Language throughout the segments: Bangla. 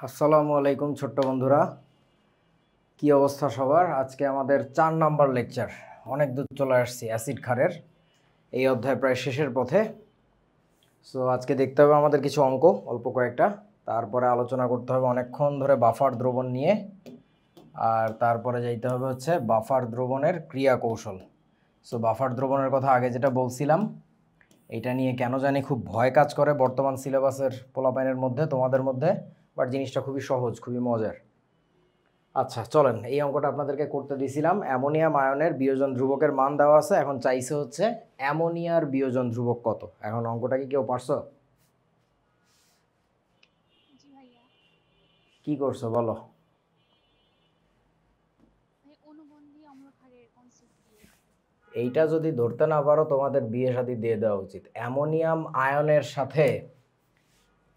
আসসালামু আলাইকুম ছোট্ট বন্ধুরা, কি অবস্থা সবার? আজকে আমাদের 4 নাম্বার লেকচার। অনেক দূর চলে আসছি অ্যাসিড ক্ষারের এই অধ্যায় প্রায় শেষের পথে। সো আজকে দেখতে হবে আমাদের কিছু অঙ্ক, অল্প কয়েকটা। তারপরে আলোচনা করতে হবে অনেকক্ষণ ধরে বাফার দ্রবণ নিয়ে। আর তারপরে যাইতে হবে হচ্ছে বাফার দ্রবণের ক্রিয়া কৌশল। সো বাফার দ্রবণের কথা আগে যেটা বলছিলাম, এটা নিয়ে কেন জানি খুব ভয় কাজ করে বর্তমান সিলেবাসের পোলাপাইনের মধ্যে, তোমাদের মধ্যে। বাট জিনিসটা খুবই সহজ, খুবই মজার। আচ্ছা চলেন, এই অঙ্কটা আপনাদেরকে করতে দিয়েছিলাম। অ্যামোনিয়াম আয়নের বিয়োজন ধ্রুবকের মান দেওয়া আছে, এখন চাইছে হচ্ছে অ্যামোনিয়ার বিয়োজন ধ্রুবক কত। এখন অঙ্কটা কি কেউ পারছো? জি ভাইয়া। কি করছো বলো? অনুবন্ধী অম্লক্ষারের কনসেপ্ট দিয়ে। এইটা যদি ধরতে না পারো তোমাদের বিয়ে শাদী দিয়ে দেওয়া উচিত। অ্যামোনিয়াম আয়নের সাথে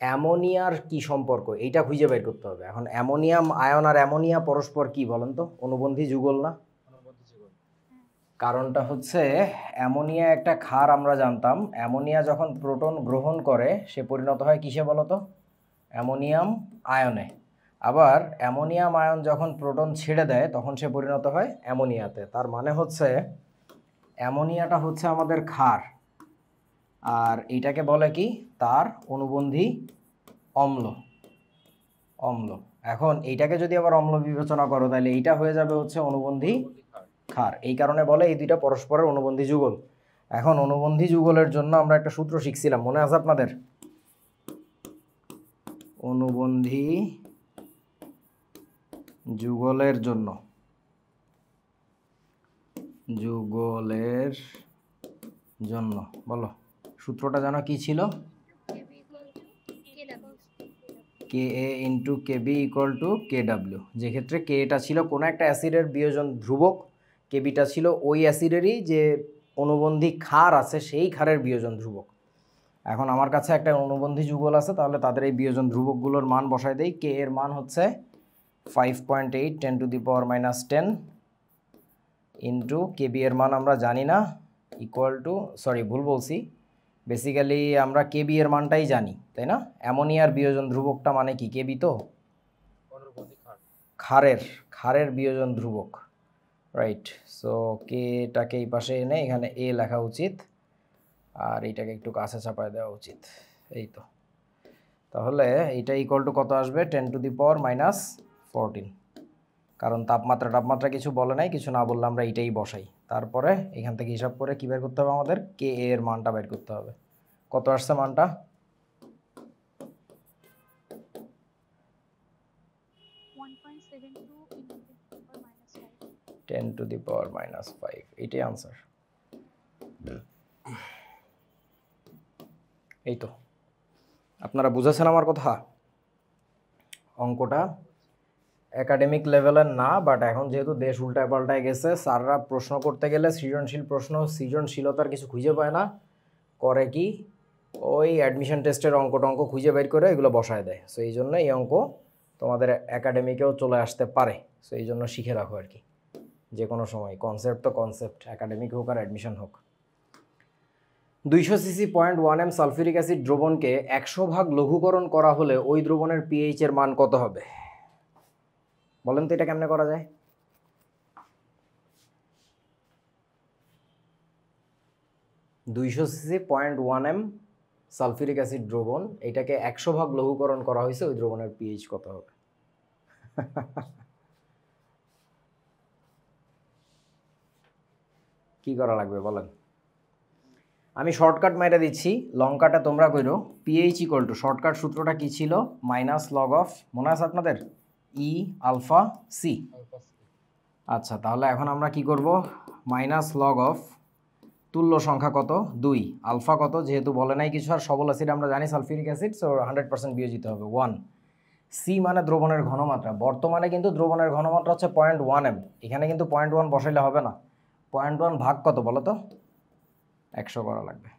অ্যামোনিয়ার কি সম্পর্ক, এইটা খুঁজে বের করতে হবে। এখন অ্যামোনিয়াম আয়ন আর অ্যামোনিয়া পরস্পর কি বলেন তো? অনুবন্ধী যুগল না? হ্যাঁ। কারণটা হচ্ছে অ্যামোনিয়া একটা ক্ষার, আমরা জানতাম। অ্যামোনিয়া যখন প্রোটন গ্রহণ করে সে পরিণত হয় কিসে বলো তো? অ্যামোনিয়াম আয়নে। আবার অ্যামোনিয়াম আয়ন যখন প্রোটন ছেড়ে দেয় তখন সে পরিণত হয় অ্যামোনিয়াতে। তার মানে হচ্ছে অ্যামোনিয়াটা হচ্ছে আমাদের ক্ষার, আর এইটাকে বলে কি? তার অনুবন্ধী অম্ল। অম্ল। এখন এইটাকে যদি আবার অম্ল বিবেচনা করো তাহলে এইটা হয়ে যাবে হচ্ছে অনুবন্ধী ক্ষার। এই কারণে বলে এই দুইটা পরস্পরের অনুবন্ধী যুগল। এখন অনুবন্ধী যুগলের জন্য আমরা একটা সূত্র শিখছিলাম, মনে আছে আপনাদের? অনুবন্ধী যুগলের জন্য বলো সূত্রটা জানো কি ছিল? K A into K B equal to K W. যে ক্ষেত্রে কে এটা ছিল কোনো একটা অ্যাসিডের বিয়োজন ধ্রুবক, কে বিটা ছিল ওই অ্যাসিডেরই যে অনুবন্ধী ক্ষার আছে সেই ক্ষারের বিয়োজন ধ্রুবক। এখন আমার কাছে একটা অনুবন্ধী যুগল আছে, তাহলে তাদের এই বিয়োজন ধ্রুবকগুলোর মান বসাই দেই। কে এর মান হচ্ছে 5.8 10⁻10 ইন্টু কে বি এর মান আমরা জানি না, ইকুয়াল টু, সরি ভুল বলছি, বেসিক্যালি আমরা কে বি এর মানটাই জানি, তাই না? অ্যামোনিয়ার বিয়োজন ধ্রুবকটা মানে কি? কে বি তো ক্ষারের বিয়োজন ধ্রুবক, রাইট? সো কেটাকে এই পাশে এনে এখানে এ লেখা উচিত, আর এইটাকে একটু কাছে চাপায় দেওয়া উচিত। এই তো, তাহলে এইটা ইকুয়াল টু কত আসবে? 10⁻14। কারণ তাপমাত্রা কিছু বলে নাই, কিছু না বললে আমরা এইটাই বসাই। তারপরে এখান থেকে হিসাব করে কী বের করতে হবে? আমাদের কে এর মানটা বের করতে হবে। কত আসছে মানটা? 10⁻5। এইটাই আনসার। এই তো, আপনারা বুঝেছেন আমার কথা? অঙ্কটা একাডেমিক লেভেলের না, বাট এখন যেহেতু দেশ উল্টায় পাল্টায় গেছে, স্যাররা প্রশ্ন করতে গেলে সৃজনশীল প্রশ্ন, সৃজনশীলতার কিছু খুঁজে পায় না, করে কি ওই অ্যাডমিশন টেস্টের অঙ্ক টঙ্ক খুঁজে বের করে এগুলো বসায় দেয়। সো এই জন্য এই অঙ্ক তোমাদের একাডেমিকেও চলে আসতে পারে। সো এই জন্য শিখে রাখো আর কি, যে কোনো সময়। কনসেপ্ট তো কনসেপ্ট, একাডেমিক হোক আর অ্যাডমিশন হোক। 200 সিসি 0.1 এম সালফিউরিক অ্যাসিড দ্রবণকে 100 ভাগ লঘুকরণ করা হলে ওই দ্রবণের পিএইচ এর মান কত হবে? বলেন তো এটা কেমনে করা যায়? দুইশো সিসি 0.1 এম সালফিউরিক অ্যাসিড দ্রবণ, এটাকে 100 ভাগ লঘুকরণ করা হয়েছে, ওই দ্রবণের পিএইচ কত হবে? কি করা লাগবে বলেন? আমি শর্টকাট মেরে দিচ্ছি, লং কাটে তোমরা কইরো। পিএইচ ইকুয়াল টু, শর্টকাট সূত্রটা কি ছিল? মাইনাস লগ অফ, মনে আছে আপনাদের? ই আলফা সি। আচ্ছা, তাহলে এখন আমরা কি করব? মাইনাস লগ অফ তুল্য সংখ্যা কত? 2। আলফা কত? যেহেতু বলে নাই কিছু, আর সবল অ্যাসিড আমরা জানি সালফিউরিক অ্যাসিড, সো 100% বিয়োজিত হবে 1। সি মানে দ্রবণের ঘনমাত্রা। বর্তমানে কিন্তু দ্রবণের ঘনমাত্রা হচ্ছে 0.1 এম। এখানে কিন্তু 0.1 বসাইলে হবে না। 0.1 ভাগ কত বলো তো? 100 করা লাগবে,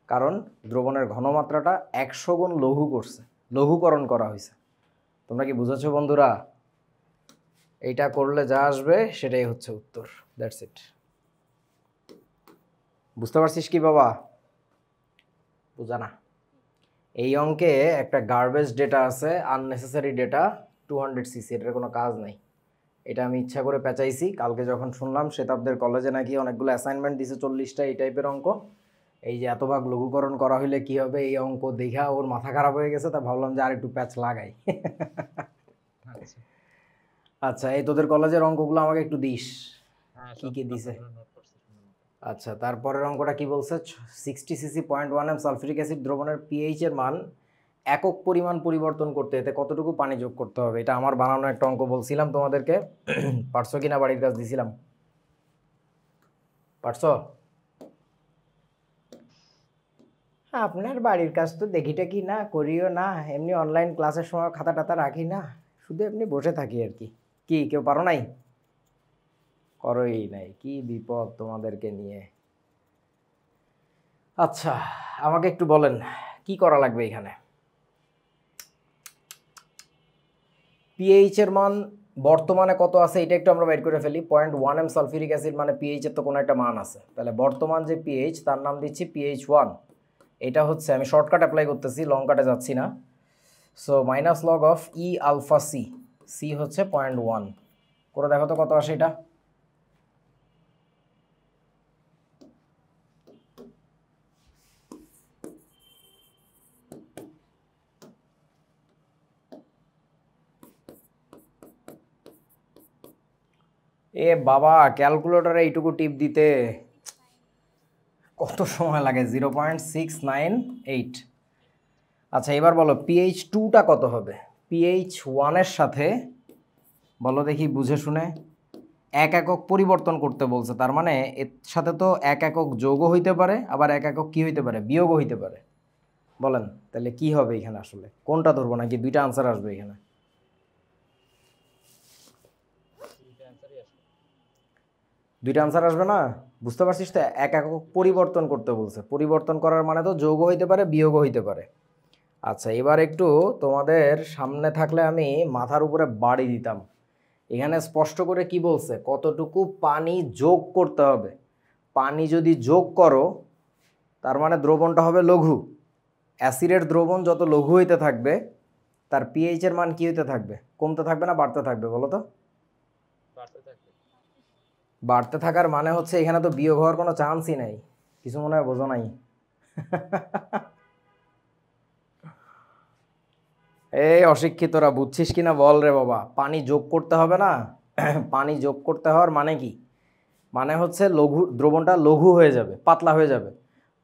কারণ দ্রবণের ঘনমাত্রাটা 100 গুণ লঘু করছে, লঘুকরণ করা হয়েছে। তোমরা কি বুঝেছো বন্ধুরা? এইটা করলে যা আসবে সেটাই হচ্ছে উত্তর। That's it. বুঝতে পারছিস কি বাবা? বুঝা না? এই অঙ্কে একটা গার্বেজ ডেটা আছে, আননেসেসারি ডেটা 200 সিসি, এটার কোনো কাজ নাই। এটা আমি ইচ্ছা করে পেঁচাইছি। কালকে যখন শুনলাম শতাব্দের কলেজে নাকি অনেকগুলো অ্যাসাইনমেন্ট দিছে 40টা এই টাইপের অঙ্ক, এই যে এত ভাগ লঘুকরণ করা হইলে কি হবে, এই অঙ্ক দেখা ওর মাথা খারাপ হয়ে গেছে, তা ভাবলাম যে আর একটু প্যাচ লাগাই। আচ্ছা আচ্ছা, এই তোদের কলেজের অঙ্কগুলো আমাকে একটু দিস, হ্যাঁ কি সব কি দিছে। নাম্বারগুলো নোট করছি সুন্দর মতো। আচ্ছা, তারপরের অঙ্কটা কি বলছে? 60 সিসি 0.1 এম সালফিউরিক অ্যাসিড দ্রবণের পিএইচ এর মান একক পরিমাণ পরিবর্তন করতে এতে কতটুকু পানি যোগ করতে হবে। এটা আমার বানানো একটা অঙ্ক, বলছিলাম তোমাদেরকে। পারছো কিনা, বাড়ির কাজ দিছিলাম, পারছো? আপনার বাড়ির কাজ তো দেখিটা কি না করিও না, এমনি অনলাইন ক্লাসের সময় খাতা টাতা রাখি না, শুধু এমনি বসে থাকি আর কি। কি কেউ পারো নাই? করোই নাই, কি বিপদ তোমাদেরকে নিয়ে। আচ্ছা, আমাকে একটু বলেন কি করা লাগবে এখানে। পিএইচ এর মান বর্তমানে কত আছে এটা একটু আমরা বের করে ফেলি। 0.1 এম সালফিউরিক অ্যাসিড মানে পিএইচ এর তো কোনো একটা মান আছে, তাহলে বর্তমান যে পিএইচ তার নাম দিচ্ছি PH1। এটা হচ্ছে, আমি শর্টকাট অ্যাপ্লাই করতেছি, লং কাটে যাচ্ছি না। So minus log of e alpha C, C হচ্ছে 0.1, করে দেখো তো কত আসে এটা। এ বাবা, ক্যালকুলেটরে এইটুকু টিপ দিতে কত সময় লাগে? 0.698। আচ্ছা, এবার বলো PH2টা কত হবে। PH1-এর সাথে বলো দেখি বুঝে শুনে, এক একক পরিবর্তন করতে বলছে, তার মানে এর সাথে তো এক একক যোগও হইতে পারে, আবার এক একক কি হইতে পারে, বিয়োগও হইতে পারে। বলেন তাহলে কি হবে এখানে, আসলে কোনটা ধরবো, নাকি দুইটা আনসার আসবে এখানে? দুইটা অ্যান্সারই আসবে। দুইটা আনসার আসবে না? বুঝতে পারছিস তো, এক একক পরিবর্তন করতে বলছে, পরিবর্তন করার মানে তো যোগও হইতে পারে বিয়োগও হইতে পারে। আচ্ছা, এবার একটু তোমাদের সামনে থাকলে আমি মাথার উপরে বাড়ি দিতাম। এখানে স্পষ্ট করে কি বলছে, কতটুকু পানি যোগ করতে হবে। পানি যদি যোগ করো তার মানে দ্রবণটা হবে লঘু। অ্যাসিডের দ্রবণ যত লঘু হইতে থাকবে তার পিএইচ এর মান কি হইতে থাকবে, কমতে থাকবে না বাড়তে থাকবে বলো তো? বাড়তে থাকবে। বাড়তে থাকার মানে হচ্ছে এখানে তো বিয়োগ হওয়ার কোনো চান্সই নাই। কিছু মনে হয় বোঝো নাই। এই অশিক্ষিতরা বুঝছিস কিনা বল রে বাবা, পানি যোগ করতে হবে না। পানি যোগ করতে হওয়ার মানে কি, মানে হচ্ছে লঘু, দ্রবণটা লঘু হয়ে যাবে, পাতলা হয়ে যাবে।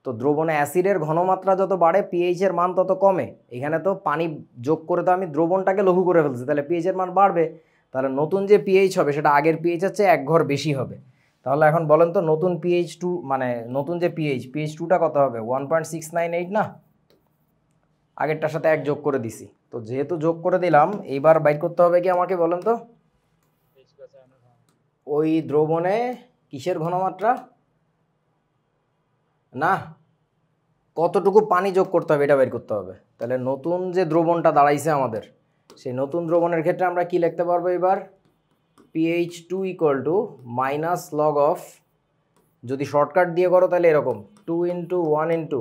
তো দ্রবণে অ্যাসিডের ঘনমাত্রা যত বাড়ে পিএইচ এর মান তত কমে। এখানে তো পানি যোগ করে তো আমি দ্রবণটাকে লঘু করে ফেলছি, তাহলে পিএইচ এর মান বাড়বে। তাহলে নতুন যে পিএইচ হবে সেটা আগের পিএইচ হচ্ছে এক ঘর বেশি হবে। তাহলে এখন বলেন তো নতুন PH2 মানে নতুন যে PH2টা কত হবে? 1.698 না? আগেরটার সাথে এক যোগ করে দিছি, তো যেহেতু যোগ করে দিলাম এইবার বাইর করতে হবে কি আমাকে বলেন তো, এইচ গাছে আনার ভাঙা। ওই দ্রবণে কিসের ঘনমাত্রা না, কতটুকু পানি যোগ করতে হবে এটা বের করতে হবে। তাহলে নতুন যে দ্রবণটা দাঁড়াইছে আমাদের, সেই নতুন দ্রবণের ক্ষেত্রে আমরা কি লিখতে পারবো এবার, PH2 equal to minus log of, যদি শর্টকাট দিয়ে করো তাহলে এরকম 2 ইন্টু 1 ইন্টু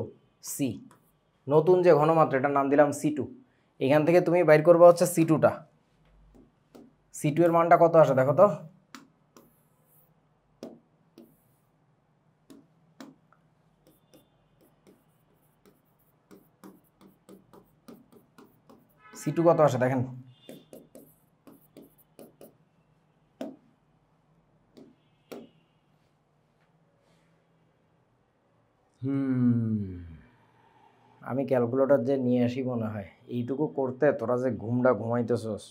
সি, নতুন যে ঘনমাত্রা এটার নাম দিলাম C2। এখান থেকে তুমি বাইর করবো হচ্ছে C2টা। C2 এর মানটা কত আসে দেখো তো, C2 কত আসে দেখেন। আমি ক্যালকুলেটর যে নিয়ে আসি মনে হয়, এইটুকু করতে তোরা যে ঘুমটা ঘুমাইতেছস।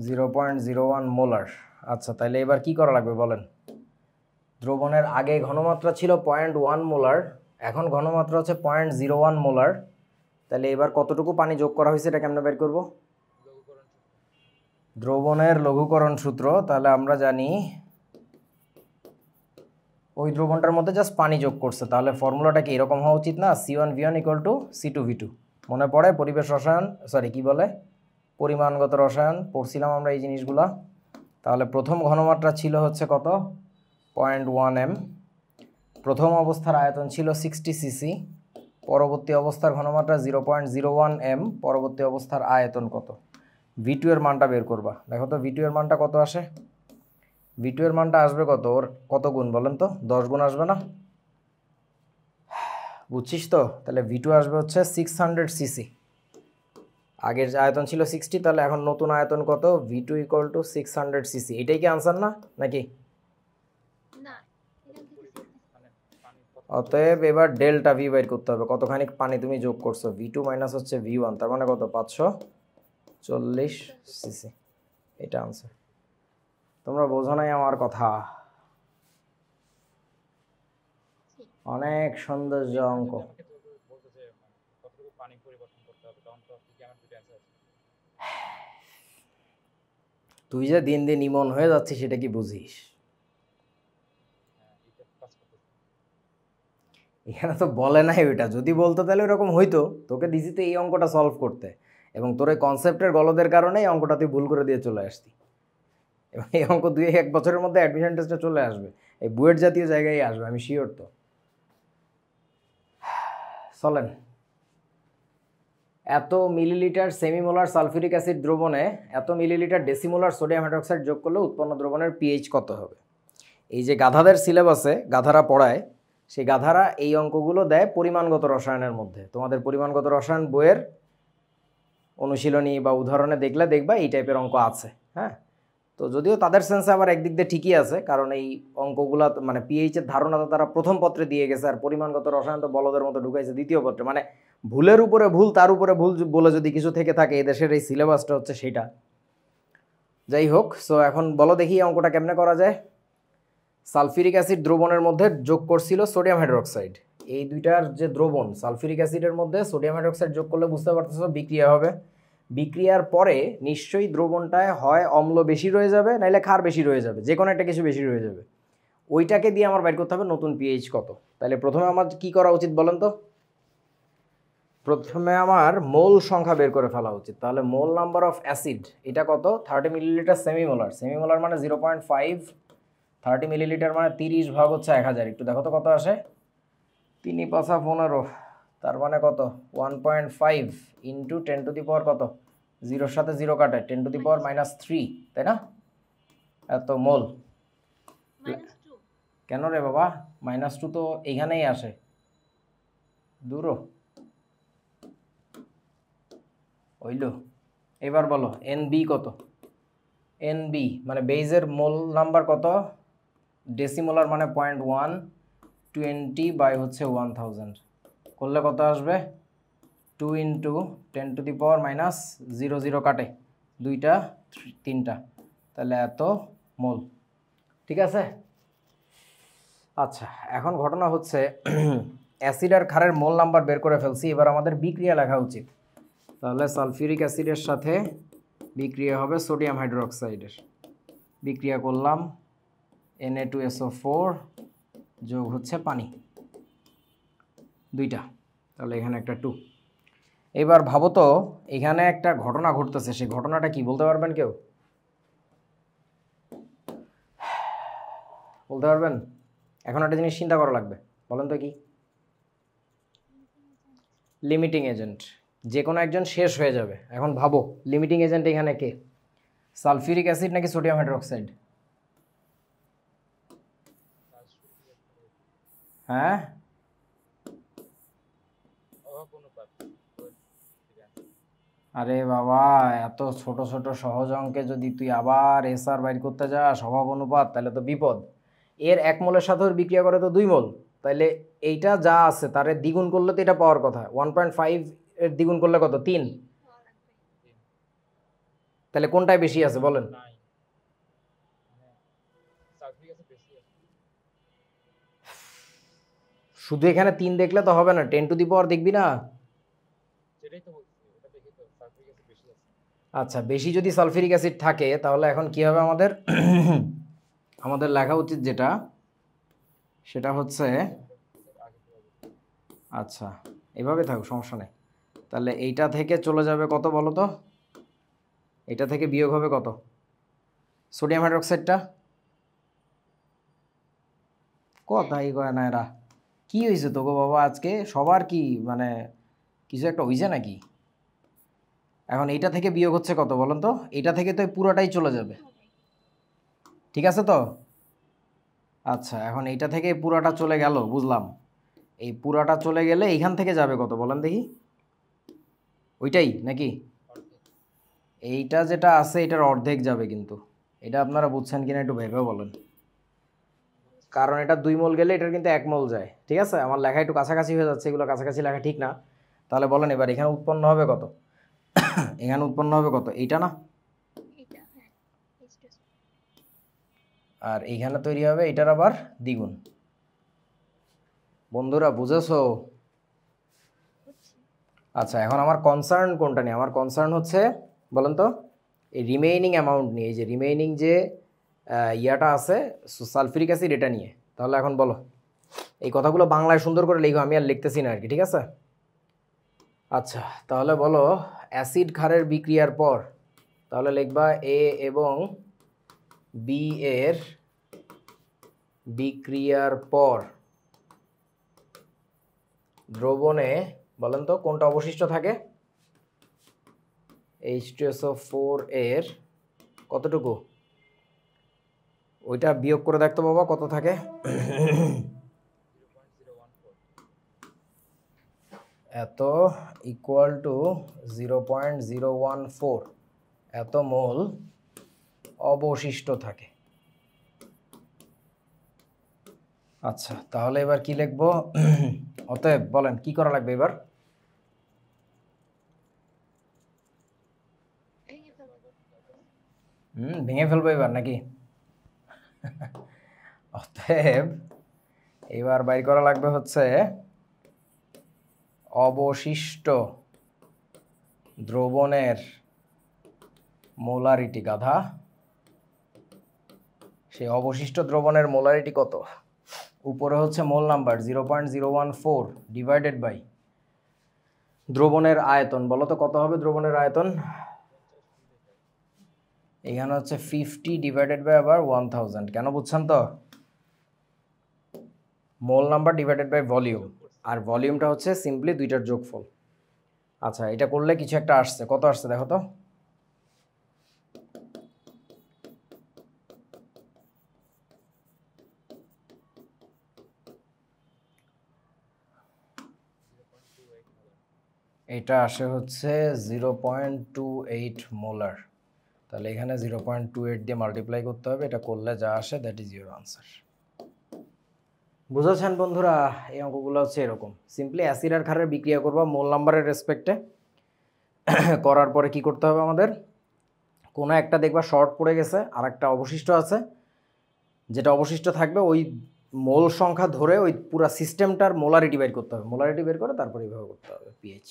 0.01 মোলার। আচ্ছা, তাহলে এবার কি করা লাগবে বলেন। দ্রবণের আগে ঘনমাত্রা ছিল 0.1 মোলার, এখন ঘনমাত্রা হচ্ছে 0.01 মোলার। তাহলে এবার কতটুকু পানি যোগ করা হয়েছে এটা কেমনে বের করব? লঘুকরণ সূত্র। দ্রবণের লঘুকরণ সূত্র, তাহলে আমরা জানি ওই দ্রবণটার মধ্যে জাস্ট পানি যোগ করছে, তাহলে ফর্মুলাটা কি এরকম হওয়া উচিত না, C1V1 ইকুয়াল টু C2V2। মনে পড়ে পরিবেশ রসায়ন, সরি কি বলে, পরিমাণগত রসায়ন পড়ছিলাম আমরা এই জিনিসগুলা। তাহলে প্রথম ঘনমাত্রা ছিল হচ্ছে কত 0.1 m, প্রথম অবস্থার আয়তন ছিল 60 সিসি, পরবর্তী অবস্থার ঘনমাত্রা 0.01 m, পরবর্তী অবস্থার আয়তন কত, V2 এর মানটা বের করবা। দেখো তো V2 এর মানটা কত আসে। V2 এর মানটা আসবে কত, ওর কত গুণ বলেন তো, 10 গুণ আসবে না? বুঝছিস তো? তাহলে V2 আসবে হচ্ছে 600 সিসি। আগের যে আয়তন ছিল 60, তাহলে এখন নতুন আয়তন কত, V2 = 600 সিসি। এটাই কি আনসার না নাকি? অতএব এবার ডেল্টা V বাইর করতে হবে, কতখানি পানি তুমি যোগ করছো। V2 মাইনাস হচ্ছে V1, তার মানে কত, 540 সিসি। এটা আনসার। তোমরা বোঝো নাই আমার কথা। অনেক সৌন্দর্য অঙ্ক। আমাকে তো বলতো যে মানে কতটুকু পানি পরিবর্তন করতে হবে, তখন তো কি আমার দুটো অ্যান্সার আছে। তুই যে দিন দিন ইমন হয়ে যাচ্ছিস সেটা কি বুঝিস? হ্যাঁ, এটা কাজ করতেছে। এখানে তো বলে নাই ওইটা, যদি বলতো তাহলে ওরকম হইতো। তোকে দিছি তো এই অঙ্কটা সলভ করতে, এবং তোর এই কনসেপ্টের গলদের কারণে এই অঙ্কটা তুই ভুল করে দিয়ে চলে আসতি। এবং এই অঙ্ক 2-1 বছরের মধ্যে অ্যাডমিশন টেস্টে চলে আসবে, এই বুয়েট জাতীয় জায়গায় আসবে, আমি শিওর। তো চলেন, এত মিলিলিটার সেমিমোলার সালফিউরিক অ্যাসিড দ্রবণে এত মিলিলিটার ডেসিমোলার সোডিয়াম হাইড্রোক্সাইড যোগ করলে উৎপন্ন দ্রবণের পিএইচ কত হবে। এই যে গাধাদের সিলেবাসে গাধারা পড়ায়, সেই গাধারা এই অঙ্কগুলো দেয় পরিমাণগত রসায়নের মধ্যে। তোমাদের পরিমাণগত রসায়ন বইয়ের অনুশীলনী বা উদাহরণে দেখলে দেখবা এই টাইপের অঙ্ক আছে। হ্যাঁ, তো যদিও তাদের সেন্সে আবার একদিক দিয়ে ঠিকই আছে, কারণ এই অঙ্কগুলো মানে পিএইচের ধারণা তো তারা প্রথম পত্রে দিয়ে গেছে, আর পরিমাণগত রসায়ন তো বলদের মতো ঢুকাইছে দ্বিতীয় পত্রে। মানে ভুলের উপরে ভুল, তার উপরে ভুল বলে যদি কিছু থেকে থাকে, এই দেশের এই সিলেবাসটা হচ্ছে সেইটা। যাই হোক, সো এখন বলো দেখি অঙ্কটা কেমনে করা যায়। সালফিউরিক অ্যাসিড দ্রবণের মধ্যে যোগ করছিল সোডিয়াম হাইড্রোক্সাইড। এই দুইটার যে দ্রবণ, সালফিউরিক অ্যাসিডের মধ্যে সোডিয়াম হাইড্রোক্সাইড যোগ করলে বুঝতে পারতেছো বিক্রিয়া হবে। বিক্রিয়ার পরে নিশ্চয়ই দ্রবণটায় হয় অম্ল বেশি রয়ে যাবে, নাইলে ক্ষার বেশি রয়ে যাবে, যে কোনো একটা কিছু বেশি রয়ে যাবে। ওইটাকে দিয়ে আমার বাইর করতে হবে নতুন পিএইচ কত। তাহলে প্রথমে আমার কি করা উচিত বলেন তো? প্রথমে আমার মোল সংখ্যা বের করে ফেলা উচিত। তাহলে মোল নাম্বার অফ অ্যাসিড এটা কত, 30 মিলিলিটার সেমিমোলার। সেমিমোলার মানে 0.5, 30 মিলিলিটার মানে 30 ভাগ হচ্ছে 1000। একটু দেখো তো কত আসে, 3 × 5 = 15, তার মানে কত 1.5 ইন্টু 10⁻, কত, 0-এর সাথে 0 কাটে, 10⁻³ তাই না? এত মোল। কেন রে বাবা, -2 তো এইখানেই আসে, দূরও হইল। এবার বলো NB কত। NB মানে বেজের মোল নাম্বার কত, ডেসিমোলার মানে 0.1, 20/1000 করলে কত আসবে, 2 × 10⁻⁻0, 0 কাটে, 2টা 3টা, তাহলে এত মোল। ঠিক আছে। আচ্ছা, এখন ঘটনা হচ্ছে অ্যাসিড আর ক্ষারের মোল নাম্বার বের করে ফেলছি, এবার আমাদের বিক্রিয়া লেখা উচিত। তাহলে সালফিউরিক অ্যাসিডের সাথে বিক্রিয়া হবে সোডিয়াম হাইড্রোক্সাইডের। বিক্রিয়া করলাম, Na2SO4 যোগ হচ্ছে পানি, 2টা, তাহলে এখানে একটা 2। এবার ভাবো তো এখানে একটা ঘটনা ঘটতেছে, সেই ঘটনাটা কি বলতে পারবেন কেউ? বলতে পারবেন? এখন একটা জিনিস চিন্তা করা লাগবে, বলেন তো কি? Limiting agent. যে কোনো একজন শেষ হয়ে যাবে। এখন ভাবো লিমিটিং এজেন্ট এখানে কে, সালফিউরিক অ্যাসিড নাকি সোডিয়াম হাইড্রোক্সাইড? হ্যাঁ, আরে বাবা, এত ছোট ছোট সহজ অঙ্কে যদি তুই আবার এসআর বাইর করতে যাস অভাব অনুপাত, তাহলে তো বিপদ। এর 1 মোলের সাথে ওর বিক্রিয়া করে তো 2 মোল, তাহলে এইটা যা আছে তারে দ্বিগুণ করলে তো এটা পাওয়ার কথা। 1.5 এর দ্বিগুণ করলে কত, 3। তাহলে কোনটায় বেশি আছে বলেন? শুধু এখানে 3 দেখলে তো হবে না, 10⁻⁴ দেখবি না? আচ্ছা, বেশি যদি সালফিউরিক অ্যাসিড থাকে তাহলে এখন কি হবে আমাদের? আমাদের লেখা উচিত যেটা, সেটা হচ্ছে, আচ্ছা এভাবে থাকুক, সমস্যা নেই। তাহলে এইটা থেকে চলে যাবে কত বলো তো, এটা থেকে বিয়োগ হবে কত, সোডিয়াম হাইড্রোক্সাইডটা কথাই কয় না এরা। কি হয়েছে তো গো বাবা আজকে সবার কি মানে কিছু একটা হয়েছে নাকি? এখন এইটা থেকে বিয়োগ হচ্ছে কত বলেন তো? এটা থেকে তো পুরোটাই চলে যাবে, ঠিক আছে তো? আচ্ছা এখন এইটা থেকে পুরাটা চলে গেল বুঝলাম, এই পুরাটা চলে গেলে এইখান থেকে যাবে কত বলেন দেখি? ওইটাই নাকি? এইটা যেটা আছে এটার অর্ধেক যাবে, কিন্তু এটা আপনারা বুঝছেন কিনা একটু ভেবে বলেন, কারণ এটা 2 মোল গেলে এটার কিন্তু 1 মোল যায়, ঠিক আছে? আমার লেখা একটু কাছাকাছি হয়ে যাচ্ছে, এগুলো কাছাকাছি লেখা ঠিক না। তাহলে বলেন এবার এখানে উৎপন্ন হবে কত? এখানে উৎপন্ন হবে কত? এইটা না, আর এইখানে তৈরি হবে এটার আবার দ্বিগুণ। বন্ধুরা বুঝেছো? আচ্ছা এখন আমার কনসার্ন কোনটা নিয়ে? আমার কনসার্ন হচ্ছে বলেন তো এই রিমেইনিং অ্যামাউন্ট নিয়ে, এই যে রিমেইনিং যে ইয়াটা আছে সালফিউরিক অ্যাসিড, এটা নিয়ে। তাহলে এখন বলো এই কথাগুলো বাংলায় সুন্দর করে লিখো, আমি আর লিখতেছি না আর কি, ঠিক আছে? আচ্ছা তাহলে বলো অ্যাসিড ক্ষারের বিক্রিয়ার পর, তাহলে লিখবা এ এবং বি এর বিক্রিয়ার পর দ্রবণে বলেন তো কোনটা অবশিষ্ট থাকে? H2SO4 এর কতটুকু? ওইটা বিয়োগ করে দেখতো বাবা কত থাকে। 0.014 এত ইকুয়াল টু 0.014 এত মোল অবশিষ্ট থাকে। আচ্ছা তাহলে এবার কি লিখবো? অতএব বলেন কি করা লাগবে এবার? ভেঙে ফেলবো এবার নাকি? অতএব এবার বাইর করা লাগবে হচ্ছে অবশিষ্ট দ্রবণের মোলারিটি। গাধা, সেই অবশিষ্ট দ্রবণের মোলারিটি কত? উপরে হচ্ছে মোল নাম্বার 0.014 ডিভাইডেড বাই দ্রবণের আয়তন। বলো তো কত হবে দ্রবণের আয়তন? এখানে হচ্ছে 50 ডিভাইডেড বাই আবার 1000। কেন বুঝছেন তো? Mole number divided by volume, আর ভলিউমটা হচ্ছে সিম্পলি দুইটার যোগফল। আচ্ছা এটা করলে কিছু একটা আসছে, কত আসছে দেখো তো? এটা আসে হচ্ছে 0.28 মোলার। তাহলে এখানে 0.28 দিয়ে মাল্টিপ্লাই করতে হবে, এটা করলে যা আসে দ্যাট ইজ ইউর আনসার। বুঝেছেন বন্ধুরা? এই অঙ্কগুলো হচ্ছে এরকম, সিম্পলি অ্যাসিড আর ক্ষারের বিক্রিয়া করবা মোল নাম্বারের রেসপেক্টে। করার পরে কি করতে হবে আমাদের? কোনো একটা দেখবা শর্ট পড়ে গেছে, আর একটা অবশিষ্ট আছে, যেটা অবশিষ্ট থাকবে ওই মোল সংখ্যা ধরে ওই পুরো সিস্টেমটার মোলারিটি বের করতে হবে। মোলারিটি বের করে তারপরে এইভাবে করতে হবে পিএইচ।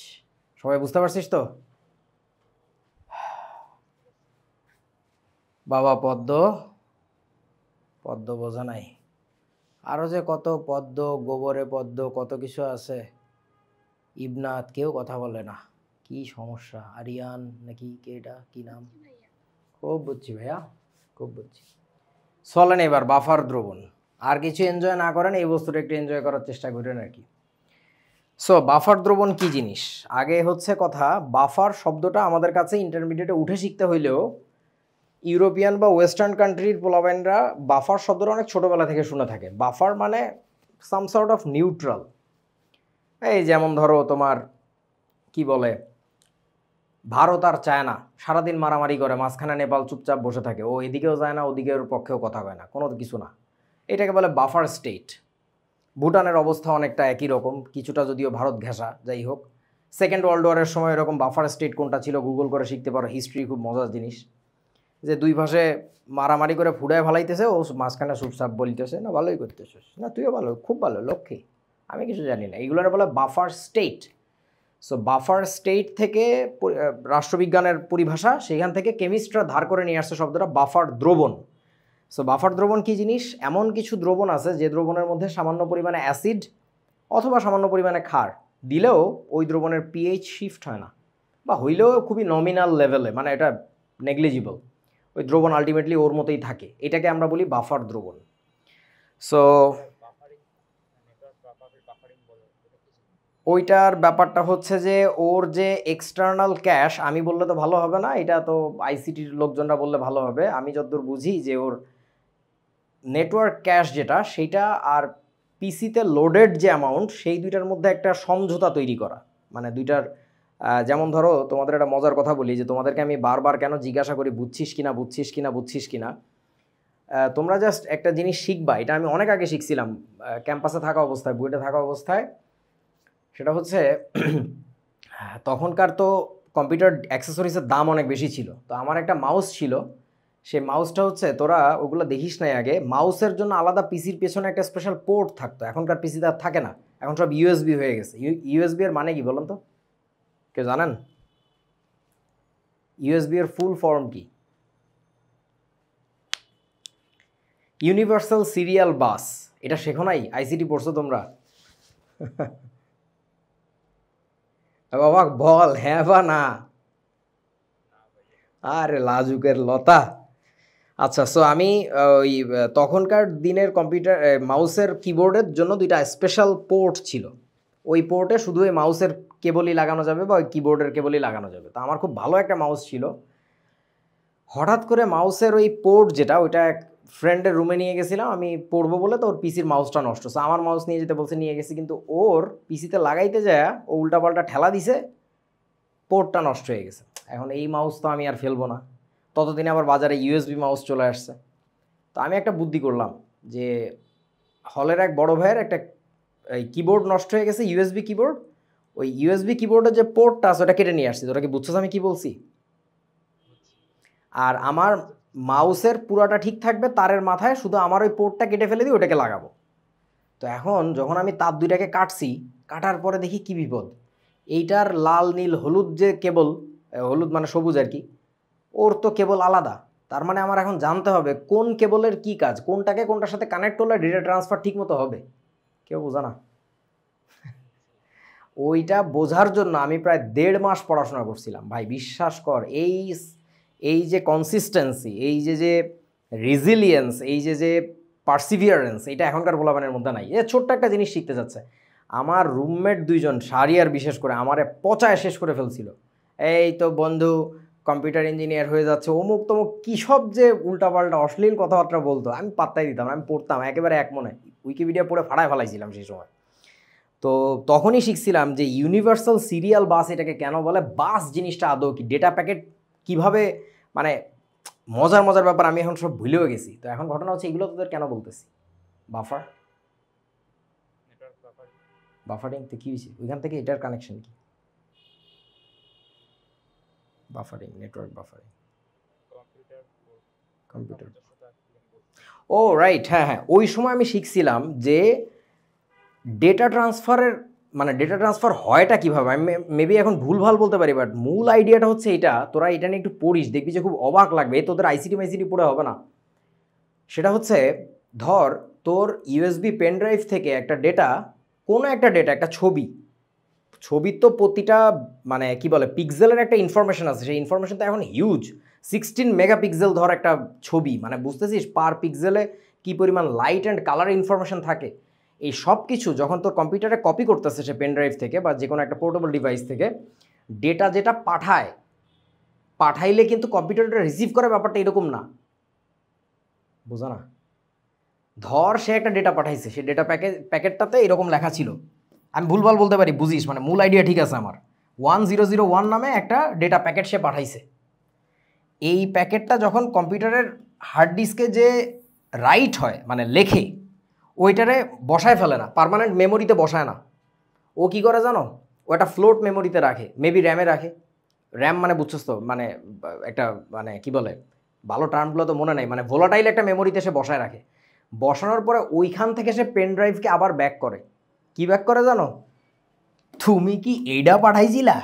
সবাই বুঝতে পারছিস তো? বাবা পদ্ম, পদ্ম বোঝা নাই, আরও যে কত পদ্ম, গোবরে পদ্ম, কত কিছু আছে। ইবনাথ, কেউ কথা বলে না, কি সমস্যা? আরিয়ান নাকি কে, এটা কি নাম? খুব বুঝছি ভাইয়া, খুব বুঝছি। চলেন এবার বাফার দ্রবণ। আর কিছু এনজয় না করেন, এই বস্তুটা একটু এনজয় করার চেষ্টা করেন আর কি। সো বাফার দ্রবণ কি জিনিস? আগে হচ্ছে কথা, বাফার শব্দটা আমাদের কাছে ইন্টারমিডিয়েটে উঠে শিখতে হইলেও ইউরোপিয়ান বা ওয়েস্টার্ন কান্ট্রির পোলাবেনরা বাফার শব্দটা অনেক ছোটোবেলা থেকে শুনে থাকে। বাফার মানে সাম সর্ট অফ নিউট্রাল। এই যেমন ধরো তোমার কি বলে, ভারত আর চায়না সারাদিন মারামারি করে, মাঝখানে নেপাল চুপচাপ বসে থাকে, ও এদিকেও যায় না ওদিকের পক্ষেও কথা কয় না, কোনো কিছু না, এটাকে বলে বাফার স্টেট। ভুটানের অবস্থা অনেকটা একই রকম, কিছুটা যদিও ভারত ঘেঁষা, যাই হোক। সেকেন্ড ওয়ার্ল্ড ওয়ারের সময় এরকম বাফার স্টেট কোনটা ছিল গুগল করে শিখতে পারো, হিস্ট্রি খুব মজার জিনিস। যে দুই পাশে মারামারি করে ফুড়ায় ফালাইতেছে, ও মাঝখানে চুপচাপ বলতেছে না ভালোই করতেছিস, না তুইও ভালো, খুব ভালো, লক্ষ্মী, আমি কিছু জানি না, এইগুলোর বলে buffer state. So buffer state থেকে রাষ্ট্রবিজ্ঞানের পরিভাষা, সেখান থেকে কেমিস্টরা ধার করে নিয়ে আসছে শব্দটা বাফার দ্রবণ। সো বাফার দ্রবণ কি জিনিস? এমন কিছু দ্রবণ আছে যে দ্রবণের মধ্যে সামান্য পরিমাণে অ্যাসিড অথবা সামান্য পরিমাণে ক্ষার দিলেও ওই দ্রবণের পিএইচ শিফট হয় না, বা হইলেও খুবই নমিনাল লেভেলে, মানে এটা নেগলিজিবল। ওই দ্রবণ আলটিমেটলি ওর মতোই থাকে, এটাকে আমরা বলি বাফার দ্রবণ। সো বাফারিং, নেটওয়ার্ক বাফারিং বলে এটা কি? ওইটার ব্যাপারটা হচ্ছে যে ওর যে এক্সটার্নাল ক্যাশ, আমি বললে তো ভালো হবে না, এটা তো আইসিটির লোকজনরা বললে ভালো হবে। আমি যতদূর বুঝি যে ওর নেটওয়ার্ক ক্যাশ যেটা সেইটা আর পিসিতে লোডেড যে অ্যামাউন্ট, সেই দুইটার মধ্যে একটা সমঝোতা তৈরি করা, মানে দুইটার যেমন ধরো তোমাদের একটা মজার কথা বলি, যে তোমাদেরকে আমি বারবার কেন জিজ্ঞাসা করি বুঝছিস কিনা বুঝছিস কিনা বুঝছিস কিনা। তোমরা জাস্ট একটা জিনিস শিখবা, এটা আমি অনেক আগে শিখছিলাম ক্যাম্পাসে থাকা অবস্থায়, বুয়েটে থাকা অবস্থায়। সেটা হচ্ছে তখনকার তো কম্পিউটার অ্যাক্সেসরিজের দাম অনেক বেশি ছিল, তো আমার একটা মাউস ছিল। সেই মাউসটা হচ্ছে, তোরা ওগুলো দেখিস নাই আগে, মাউসের জন্য আলাদা পিসির পেছনে একটা স্পেশাল পোর্ট থাকতো, এখনকার পিসিতে আর থাকে না, এখন সব ইউএসবি হয়ে গেছে। ইউএসবি এর মানে কি বলুন তো, কেউ জানেন? ইউএসবি এর ফুল ফর্ম কি? Universal serial bus. এটা শেখো নাই? আইসিটি পড়ছো তোমরা? বাবা বল হ্যাঁ বা না। আরে লাজুকের লতা। আচ্ছা, সো আমি ওই তখনকার দিনের কম্পিউটার মাউসের কিবোর্ডের জন্য দুইটা স্পেশাল পোর্ট ছিল। ওই পোর্টে শুধু ওই মাউসের কেবলই লাগানো যাবে বা ওই কিবোর্ডের কেবলই লাগানো যাবে। তো আমার খুব ভালো একটা মাউস ছিল। হঠাৎ করে মাউসের ওই পোর্ট যেটা, ওইটা এক ফ্রেন্ডের রুমে নিয়ে গেছিলাম আমি পড়বো বলে, তো ওর পিসির মাউসটা নষ্ট, সো আমার মাউস নিয়ে যেতে বলছে, নিয়ে গেছি, কিন্তু ওর পিসিতে লাগাইতে যায় ও উল্টাপাল্টা ঠেলা দিছে, পোর্টটা নষ্ট হয়ে গেছে। এখন এই মাউস তো আমি আর ফেলবো না, ততদিনে আবার বাজারে ইউএসবি মাউস চলে আসছে। তো আমি একটা বুদ্ধি করলাম যে হলের এক বড় ভাইয়ের একটা এই কিবোর্ড নষ্ট হয়ে গেছে, ইউএসবি কিবোর্ড, ওই ইউএসবি কিবোর্ডের যে পোর্টটা আছে ওটা কেটে নিয়ে আসছি। তোরা কি বুঝছিস আমি কি বলছি? আর আমার মাউসের পুরাটা ঠিক থাকবে, তারের মাথায় শুধু আমার ওই পোর্টটা কেটে ফেলে দিই, ওটাকে লাগাবো। তো এখন যখন আমি তার দুইটাকে কাটছি, কাটার পরে দেখি কি বিপদ, এইটার লাল নীল হলুদ যে কেবল, হলুদ মানে সবুজ আর কি, ওর তো কেবল আলাদা। তার মানে আমার এখন জানতে হবে কোন কেবলের কি কাজ, কোনটাকে কোনটার সাথে কানেক্ট করলে ডেটা ট্রান্সফার ঠিক মতো হবে। কেউ বোঝা না? ওইটা বোঝার জন্য আমি প্রায় 1.5 মাস পড়াশোনা করছিলাম ভাই, বিশ্বাস কর। এই যে কনসিস্টেন্সি, এই যে রেজিলিয়েন্স, এই যে পার্সিভিয়ারেন্স, এটা এখনকার পোলাপানের মধ্যে নাই। ছোট্ট একটা জিনিস শিখতে যাচ্ছে। আমার রুমমেট দুইজন, শাহরিয়ার বিশেষ করে, আমারে পচায় শেষ করে ফেলছিল। এই তো বন্ধু কম্পিউটার ইঞ্জিনিয়ার হয়ে যাচ্ছে, অমুক তমুক কী সব যে উল্টাপাল্টা অশ্লীল কথাবার্তা বলতো, আমি পাত্তাই দিতাম না, আমি পড়তাম একেবারে এক মনে, উইকিপিডিয়া পড়ে ফাড়ায় ফেলাইছিলাম সেই সময়। তো তখনই শিখছিলাম যে ইউনিভার্সাল সিরিয়াল বাস এটাকে কেন বলে, বাস জিনিসটা আদৌ কি, ডেটা প্যাকেট কিভাবে, মানে মজার মজার ব্যাপার আমি এখন সব ভুলেও গেছি। তো এখন ঘটনা হচ্ছে এগুলো তোদের কেন বলতেছি, বাফার নেটওয়ার্ক বাফারিং। বাফারিং তো কী হয়েছে ওইখান থেকে, এটার কানেকশন কি? Buffering, network buffering, computer. Oh right, হ্যাঁ হ্যাঁ, ওই সময় আমি শিখছিলাম যে ডেটা ট্রান্সফারের, মানে ডেটা ট্রান্সফার হয়টা কীভাবে। আমি মেবি এখন ভুলভাল বলতে পারি, বাট মূল আইডিয়াটা হচ্ছে এটা। তোরা এটা নিয়ে একটু পড়িস, দেখবি যে খুব অবাক লাগবে। তোদের আইসিটি মাইসিটি পড়ে হবে না। সেটা হচ্ছে, ধর তোর ইউএসবি পেন ড্রাইভ থেকে একটা ডেটা, কোনো একটা ডেটা, একটা ছবির তো প্রতিটা মানে কি বলে পিক্সেলের একটা ইনফরমেশন আছে, সেই ইনফরমেশন তো এখন হিউজ। 16 মেগাপিক্সেল ধর একটা ছবি, মানে বুঝতেছিস পার পিক্সেলে কী পরিমাণ লাইট অ্যান্ড কালার ইনফরমেশন থাকে। এই সব কিছু যখন তোর কম্পিউটারে কপি করতেছে সে পেন ড্রাইভ থেকে বা যে কোনো একটা পোর্টেবল ডিভাইস থেকে, ডেটা যেটা পাঠাইলে কিন্তু কম্পিউটারটা রিসিভ করার ব্যাপারটা এরকম না, বোঝা না? ধর সে একটা ডেটা পাঠাইছে, সে ডেটা প্যাকেটটাতে এরকম লেখা ছিল, আমি ভুলভাল বলতে পারি, বুঝিস, মানে মূল আইডিয়া ঠিক আছে আমার। 1001 নামে একটা ডেটা প্যাকেট সে পাঠাইছে। এই প্যাকেটটা যখন কম্পিউটারের হার্ড ডিস্কে যে রাইট হয়, মানে লেখে, ওইটারে বসায় ফেলে না, পার্মানেন্ট মেমোরিতে বসায় না। ও কী করে জানো, ও একটা ফ্লোট মেমোরিতে রাখে, মেবি র্যামে রাখে। র্যাম মানে বুঝছস তো, মানে একটা, মানে কি বলে, ভালো টার্মগুলো তো মনে নেই, মানে ভোলাটাইল একটা মেমোরিতে সে বসায় রাখে। বসানোর পরে ওইখান থেকে সে পেন ড্রাইভকে আবার ব্যাক করে। কি ব্যাক করে জানো? তুমি কি এইটা পাঠাইছিলা?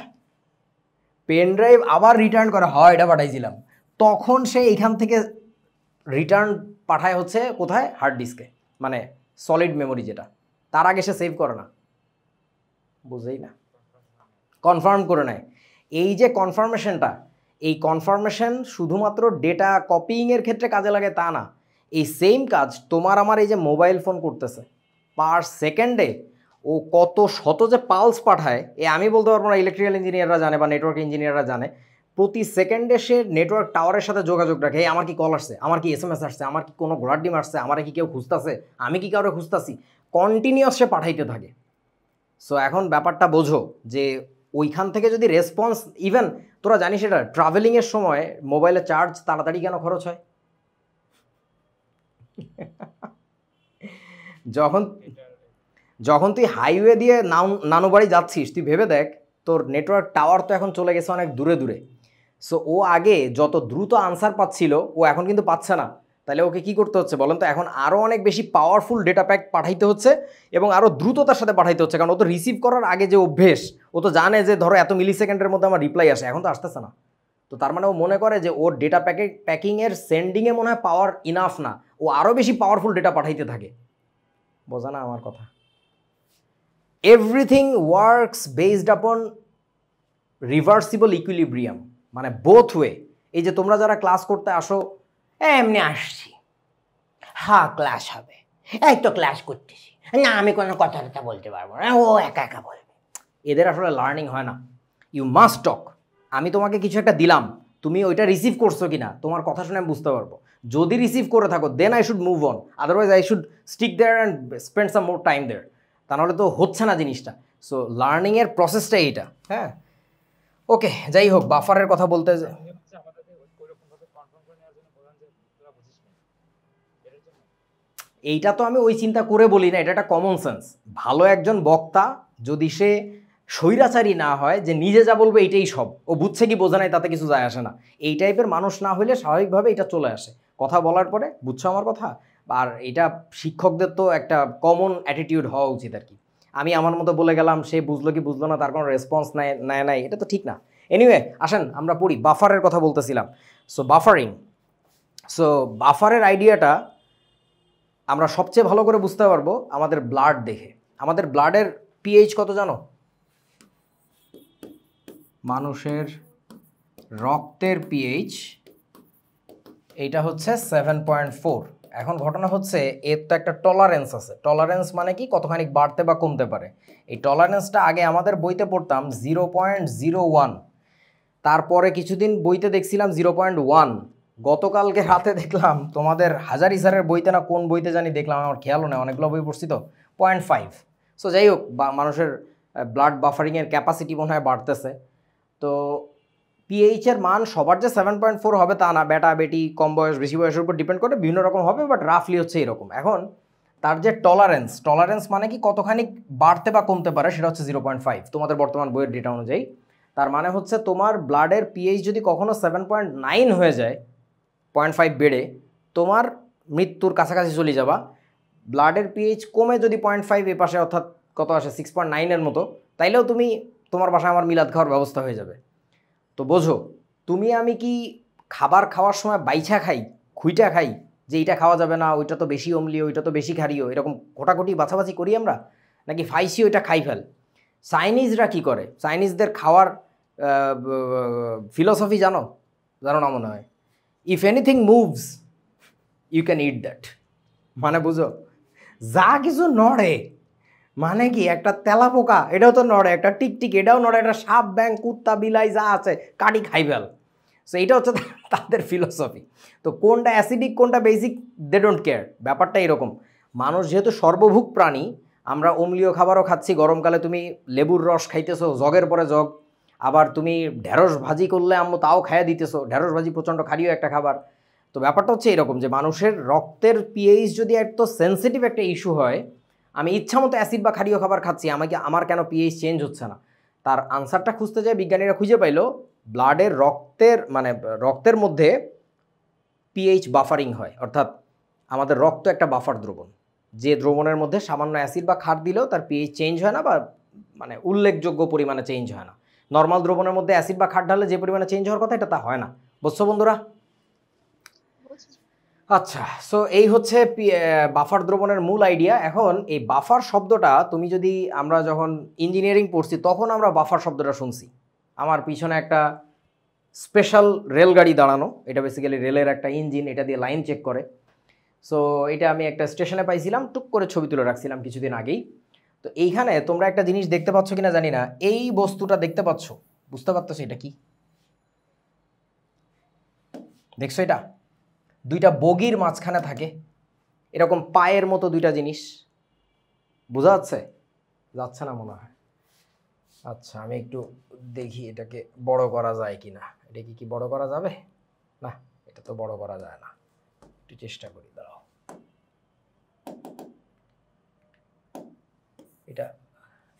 পেন ড্রাইভ আবার রিটার্ন করে, হয় এটা পাঠাইছিলাম। তখন সে এইখান থেকে রিটার্ন পাঠায় হচ্ছে কোথায়, হার্ড ডিস্কে, মানে সলিড মেমোরি যেটা। তার আগে সে সেভ করে না, বুঝেই না, কনফার্ম করে নেয়। এই যে কনফার্মেশনটা, এই কনফার্মেশন শুধুমাত্র ডেটা কপিংয়ের ক্ষেত্রে কাজে লাগে তা না, এই সেম কাজ তোমার আমার এই যে মোবাইল ফোন করতেছে, পার সেকেন্ডে ও কত শত যে পালস পাঠায়, আমি বলতে পারবো না, ইলেকট্রিক্যাল ইঞ্জিনিয়াররা জানে বা নেটওয়ার্ক ইঞ্জিনিয়াররা জানে। প্রতি সেকেন্ডে সে নেটওয়ার্ক টাওয়ারের সাথে যোগাযোগ রাখে, এই আমার কি কল আসছে, আমার কি SMS আসছে, আমার কি কোনো ঘোড়ার ডিম আসছে, আমার কি কেউ খুঁজতেছে, আমি কি কাউকে খুঁজতেছি, কন্টিনিউয়াস সে পাঠাইতে থাকে। সো এখন ব্যাপারটা বোঝো যে ওইখান থেকে যদি রেসপন্স, ইভেন তোরা জানিস এটা ট্রাভেলিংয়ের সময় মোবাইলে চার্জ তাড়াতাড়ি কেন খরচ হয়? যখন তুই হাইওয়ে দিয়ে নানু বাড়ি যাচ্ছিস, তুই ভেবে দেখ তোর নেটওয়ার্ক টাওয়ার তো এখন চলে গেছে অনেক দূরে দূরে। সো ও আগে যত দ্রুত আনসার পাচ্ছিল ও এখন কিন্তু পাচ্ছে না। তাহলে ওকে কি করতে হচ্ছে বলেন তো? এখন আরও অনেক বেশি পাওয়ারফুল ডেটা প্যাক পাঠাইতে হচ্ছে এবং আরও দ্রুততার সাথে পাঠাইতে হচ্ছে, কারণ ও তো রিসিভ করার আগে যে অভ্যেস, ও তো জানে যে ধরো এত মিলি সেকেন্ডের মধ্যে আমার রিপ্লাই আসে, এখন তো আসতেছে না। তো তার মানে ও মনে করে যে ওর ডেটা প্যাকিংয়ের সেন্ডিংয়ে মনে হয় পাওয়ার ইনাফ না, ও আরও বেশি পাওয়ারফুল ডেটা পাঠাইতে থাকে। বোঝা না আমার কথা? এভরিথিং ওয়ার্কস বেসড আপন রিভার্সিবল ইকুইলিব্রিয়াম, মানে বোথ ওয়ে। এই যে তোমরা যারা ক্লাস করতে আসো, এমনি আসছি, হ্যাঁ ক্লাস হবে, এই তো ক্লাস করতেছি, না আমি কোনো কথাটা বলতে পারবো না, ও একা একা বলবে, এদের আসলে লার্নিং হয় না। You must talk. আমি তোমাকে কিছু একটা দিলাম, তুমি ওইটা রিসিভ করছো কিনা তোমার কথা শুনে আমি বুঝতে পারবো। যদি রিসিভ করে থাকো then I should move on, otherwise I should stick there and spend some more time there. তা নাহলে তো হচ্ছে না জিনিসটা। সো লার্নিংয়ের প্রসেসটা এইটা। হ্যাঁ, ওকে, যাই হোক, বাফারের কথা বলতে এইটা তো আমি ওই চিন্তা করে বলি না, এটা একটা কমন সেন্স। ভালো একজন বক্তা যদি সে স্বৈরাচারী না হয় যে নিজে যা বলবে এইটাই সব, ও বুঝছে কি বোঝে নাই তাতে কিছু যায় আসে না, এই টাইপের মানুষ না হইলে স্বাভাবিকভাবে এটা চলে আসে, কথা বলার পরে বুঝছো আমার কথা। আর এটা শিক্ষকদের তো একটা কমন অ্যাটিটিউড হওয়া উচিত আর কি। আমি আমার মতো বলে গেলাম, সে বুঝলো কি বুঝলো না, তার কোনো রেসপন্স নাই, এটা তো ঠিক না। এনিওয়ে আসেন আমরা পড়ি, বাফারের কথা বলতেছিলাম। সো বাফারের আইডিয়াটা আমরা সবচেয়ে ভালো করে বুঝতে পারবো আমাদের ব্লাড দেখে। আমাদের ব্লাডের পিএইচ কত জানো? মানুষের রক্তের পিএইচ এইটা হচ্ছে 7.4। এখন ঘটনা হচ্ছে এর তো একটা টলারেন্স আছে। টলারেন্স মানে কি? কতখানি বাড়তে বা কমতে পারে। এই টলারেন্সটা আগে আমাদের বইতে পড়তাম 0.01, তারপরে কিছুদিন বইতে দেখছিলাম 0.1, গতকালকে রাতে দেখলাম তোমাদের হাজারি স্যারের বইতে না কোন বইতে জানি দেখলাম, আমার খেয়ালও নেই, অনেকগুলো বই পড়ছি তো, 0.5। সো যাই হোক, মানুষের ব্লাড বাফারিংয়ের ক্যাপাসিটি মনে হয় বাড়তেছে। তো পিএইচের মান সবার যে 7.4 হবে তা না, বেটা বেটি কম বয়স বেশি বয়সের উপর ডিপেন্ড করে, বিভিন্ন রকম হবে, বাট রাফলি হচ্ছে এরকম। এখন তার যে টলারেন্স মানে কি কতখানি বাড়তে বা কমতে পারে, সেটা হচ্ছে 0.5 তোমাদের বর্তমান বইয়ের ডেটা অনুযায়ী। তার মানে হচ্ছে তোমার ব্লাডের পিএইচ যদি কখনো 7.9 হয়ে যায়, 0.5 বেড়ে, তোমার মৃত্যুর কাছাকাছি চলে যাবা। ব্লাডের পিএইচ কমে যদি 0.5 এ পাশে, অর্থাৎ কত আসে 6.9-এর মতো, তাইলেও তুমি তোমার বাসায় আমার মিলাদ খাওয়ার ব্যবস্থা হয়ে যাবে। তো বোঝো, তুমি আমি কি খাবার খাওয়ার সময় বাইছা খাই, খুইটা খাই যে এইটা খাওয়া যাবে না, ওইটা তো বেশি অম্লীয়, ওইটা তো বেশি ক্ষারীয়, এরকম ঘোটাঘুটি বাছাবাছি করি আমরা, নাকি ফাইসি ওইটা খাই ফেল? চাইনিজরা কি করে? চাইনিজদের খাওয়ার ফিলসফি জানো না মনে হয়? If anything moves you can eat that. মানে বুঝো, যা কিছু নড়ে, মানে কি একটা তেলা পোকা এটাও তো নড়ে, একটা টিকটিক এটাও নড়ে, একটা সাপ ব্যাং কুত্তা বিলাই যা আছে কাটি খাই ফেল। সো এইটা হচ্ছে তাদের ফিলসফি। তো কোনটা অ্যাসিডিক কোনটা বেসিক দে ডোন্ট কেয়ার, ব্যাপারটা এরকম। মানুষ যেহেতু সর্বভুক প্রাণী, আমরা অম্লীয় খাবারও খাচ্ছি, গরমকালে তুমি লেবুর রস খাইতেছো জগের পরে জগ, আবার তুমি ঢেঁড়স ভাজি করলে আম্মু তাও খাইয়া দিতেছো, ঢেঁড়স ভাজি প্রচণ্ড ক্ষারীয় একটা খাবার। তো ব্যাপারটা হচ্ছে এরকম যে মানুষের রক্তের পিএইচ যদি এত সেন্সিটিভ একটা ইস্যু হয়, আমি ইচ্ছা মতো অ্যাসিড বা ক্ষারীয় খাবার খাচ্ছি, আমার কেন পিএইচ চেঞ্জ হচ্ছে না? তার আনসারটা খুঁজতে যায় বিজ্ঞানীরা খুঁজে পাইলো ব্লাডের রক্তের মধ্যে পিএইচ বাফারিং হয়, অর্থাৎ আমাদের রক্ত একটা বাফার দ্রবণ, যে দ্রবণের মধ্যে সামান্য অ্যাসিড বা ক্ষার দিলেও তার পিএইচ চেঞ্জ হয় না, বা মানে উল্লেখযোগ্য পরিমাণে চেঞ্জ হয় না। নর্মাল দ্রবণের মধ্যে অ্যাসিড বা ক্ষার ঢালে যে পরিমাণে চেঞ্জ হওয়ার কথা এটা তা হয় না। বুঝছো বন্ধুরা? আচ্ছা, সো এই হচ্ছে বাফার দ্রবণের মূল আইডিয়া। এখন এই বাফার শব্দটা তুমি যদি, আমরা যখন ইঞ্জিনিয়ারিং পড়ছি তখন আমরা বাফার শব্দটা শুনছি। আমার পিছনে একটা স্পেশাল রেলগাড়ি দাঁড়ানো, এটা বেসিক্যালি রেলের একটা ইঞ্জিন, এটা দিয়ে লাইন চেক করে। সো এটা আমি একটা স্টেশনে পাইছিলাম, টুক করে ছবি তুলে রাখছিলাম কিছুদিন আগেই। তো এইখানে তোমরা একটা জিনিস দেখতে পাচ্ছ কিনা জানি না, এই বস্তুটা দেখতে পাচ্ছ, বুঝতে পারতেছো এটা কি? দেখছো এটা দুইটা বগির মাঝখানে থাকে এরকম পায়ের মতো দুইটা জিনিস, বোঝা যাচ্ছে? যাচ্ছে না মনে হয়। আচ্ছা আমি একটু দেখি এটাকে বড় করা যায় কিনা। এটা কি বড় করা যাবে? না, এটা তো বড় করা যায় না, একটু চেষ্টা করি, দাঁড়াও। এটা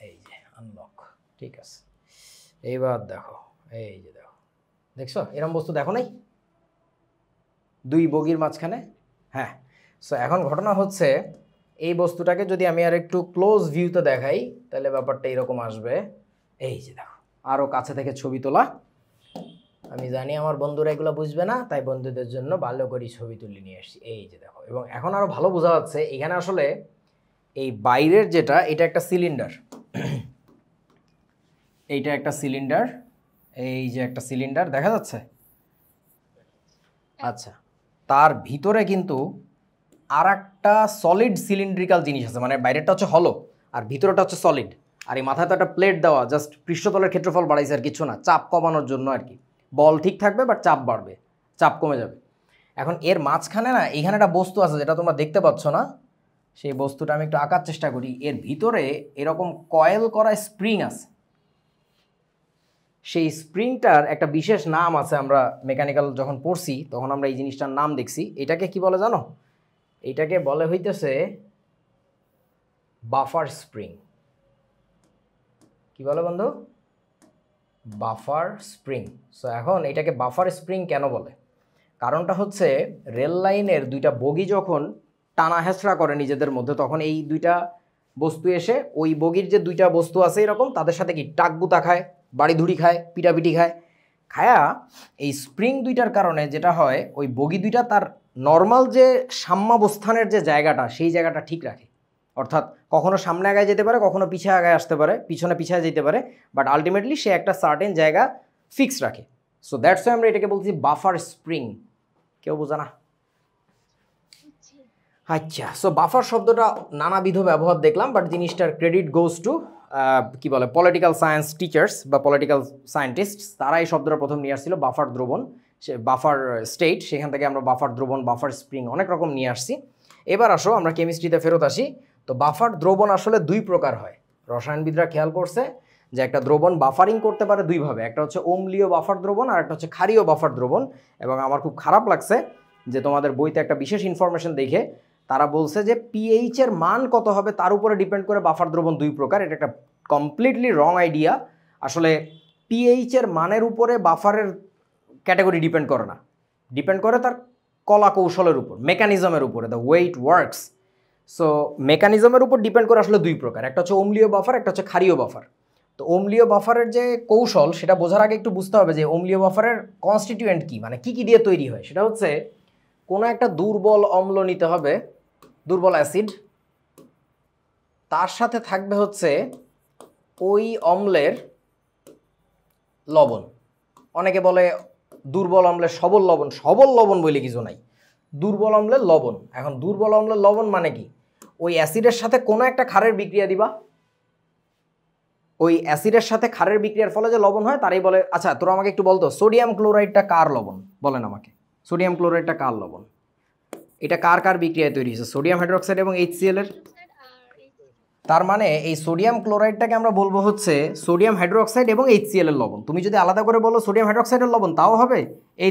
এই যে আনলক, ঠিক আছে। এইবার দেখো, এই যে দেখো, দেখছো এরকম বস্তু দেখো নাই দুই বগির মাঝখানে? হ্যাঁ। সো এখন ঘটনা হচ্ছে এই বস্তুটাকে যদি আমি আর একটু ক্লোজ ভিউতে দেখাই তাহলে ব্যাপারটা এরকম আসবে। এই যে দেখো, আরও কাছে থেকে ছবি তোলা। আমি জানি আমার বন্ধুরা এগুলো বুঝবে না, তাই বন্ধুদের জন্য ভালো করে ছবি তুলে নিয়ে আসছি। এই যে দেখো, এবং এখন আরও ভালো বোঝা যাচ্ছে এখানে আসলে এই বাইরের যেটা, এটা একটা সিলিন্ডার, এইটা একটা সিলিন্ডার, এই যে একটা সিলিন্ডার দেখা যাচ্ছে। আচ্ছা, তার ভিতরে কিন্তু আর একটা সলিড সিলিন্ড্রিক্যাল জিনিস আছে, মানে বাইরেটা হচ্ছে হলো আর ভিতরটা হচ্ছে সলিড। আর এই মাথায় তো একটা প্লেট দেওয়া, জাস্ট পৃষ্ঠতলের ক্ষেত্রফল বাড়াইছে আর কিছু না, চাপ কমানোর জন্য আর কি। বল ঠিক থাকবে বাট চাপ বাড়বে, চাপ কমে যাবে। এখন এর মাঝখানে না এইখানে একটা বস্তু আছে যেটা তোমরা দেখতে পাচ্ছ না, সেই বস্তুটা আমি একটু আঁকার চেষ্টা করি। এর ভিতরে এরকম কয়েল করা স্প্রিং আছে, সেই স্প্রিংটার একটা বিশেষ নাম আছে। আমরা মেকানিক্যাল যখন পড়ছি তখন আমরা এই জিনিসটার নাম দেখছি। এটাকে কি বলে জানো? এইটাকে বলে হইতেছে বাফার স্প্রিং। কি বলে বন্ধু? Buffer spring. সো এখন এটাকে বাফার স্প্রিং কেন বলে? কারণটা হচ্ছে রেল লাইনের দুইটা বগি যখন টানা হেঁচড়া করে নিজেদের মধ্যে, তখন এই দুইটা বস্তু এসে ওই বগির যে দুইটা বস্তু আছে এরকম, তাদের সাথে কি টাকগুতা খায়, বাড়িধুড়ি খায়, পিটাপিটি খায়। খায়া এই স্প্রিং দুইটার কারণে যেটা হয়, ওই বগি দুইটা তার নর্মাল যে সাম্যাবস্থানের যে জায়গাটা, সেই জায়গাটা ঠিক রাখে। অর্থাৎ কখনো সামনে আগায় যেতে পারে, কখনো পিছিয়ে আগায় আসতে পারে, পিছনে পিছিয়ে যেতে পারে, বাট আলটিমেটলি সে একটা সার্টেন জায়গা ফিক্স রাখে। সো দ্যাটস ওয়াই আমরা এটাকে বলছি বাফার স্প্রিং। কেউ বোঝা না? আচ্ছা, সো বাফার শব্দটা নানাবিধ ব্যবহার দেখলাম, বাট জিনিসটার ক্রেডিট গোজ টু কি বলে পলিটিক্যাল সায়েন্স টিচার্স বা পলিটিক্যাল সায়েন্টিস্ট। তারা এই শব্দটা প্রথম নিয়ে আসছিল, বাফার দ্রবণ, সে বাফার স্টেট, সেখান থেকে আমরা বাফার দ্রবণ, বাফার স্প্রিং অনেক রকম নিয়ে আসছি। এবার আসো আমরা কেমিস্ট্রিতে ফেরত আসি। তো বাফার দ্রবণ আসলে দুই প্রকার হয়। রসায়নবিদরা খেয়াল করছে যে একটা দ্রবণ বাফারিং করতে পারে দুইভাবে, একটা হচ্ছে অম্লীয় বাফার দ্রবণ আর একটা হচ্ছে ক্ষারীয় বাফার দ্রবণ। এবং আমার খুব খারাপ লাগছে যে তোমাদের বইতে একটা বিশেষ ইনফরমেশন দেখে তারা বলছে যে পিএইচ এর মান কত হবে তার উপরে ডিপেন্ড করে বাফার দ্রবণ দুই প্রকার। এটা একটা কমপ্লিটলি রং আইডিয়া। আসলে পিএইচ এর মানের উপরে বাফারের ক্যাটাগরি ডিপেন্ড করে না, ডিপেন্ড করে তার কলা কৌশলের উপর, মেকানিজমের উপরে, the way it works. So মেকানিজমের উপর ডিপেন্ড করে আসলে দুই প্রকার, একটা হচ্ছে অম্লীয় বাফার, একটা হচ্ছে ক্ষারীয় বাফার। তো অম্লীয় বাফারের যে কৌশল সেটা বোঝার আগে একটু বুঝতে হবে যে অম্লীয় বাফারের কনস্টিটিউয়েন্ট কী, মানে কী কী দিয়ে তৈরি হয়। সেটা হচ্ছে কোনো একটা দুর্বল অম্ল নিতে হবে, দুর্বল অ্যাসিড, তার সাথে থাকবে হচ্ছে ওই অম্লের লবণ। অনেকে বলে দুর্বল অম্লের সবল লবণ, সবল লবণ বলে কিছু নাই, দুর্বল অম্লের লবণ। এখন দুর্বল অম্লের লবণ মানে কি? ওই অ্যাসিডের সাথে কোনো একটা ক্ষারের বিক্রিয়া দিবা, ওই অ্যাসিডের সাথে ক্ষারের বিক্রিয়ার ফলে যে লবণ হয় তারই বলে। আচ্ছা তোরা আমাকে একটু বলতো, সোডিয়াম ক্লোরাইডটা কার লবণ? বলেন আমাকে, সোডিয়াম ক্লোরাইডটা কার লবণ? এটা কার কার বিক্রিয়ায় তৈরি হয়েছে? সোডিয়াম হাইড্রোক্সাইড এবং HCl এর। তার মানে এই সোডিয়াম ক্লোরাইডটাকে আমরা বলবো হচ্ছে সোডিয়াম হাইড্রোক্সাইড এবং HCl এর লবণ। তুমি যদি আলাদা করে বলো সোডিয়াম হাইড্রোক্সাইডের লবণ তাও হবে,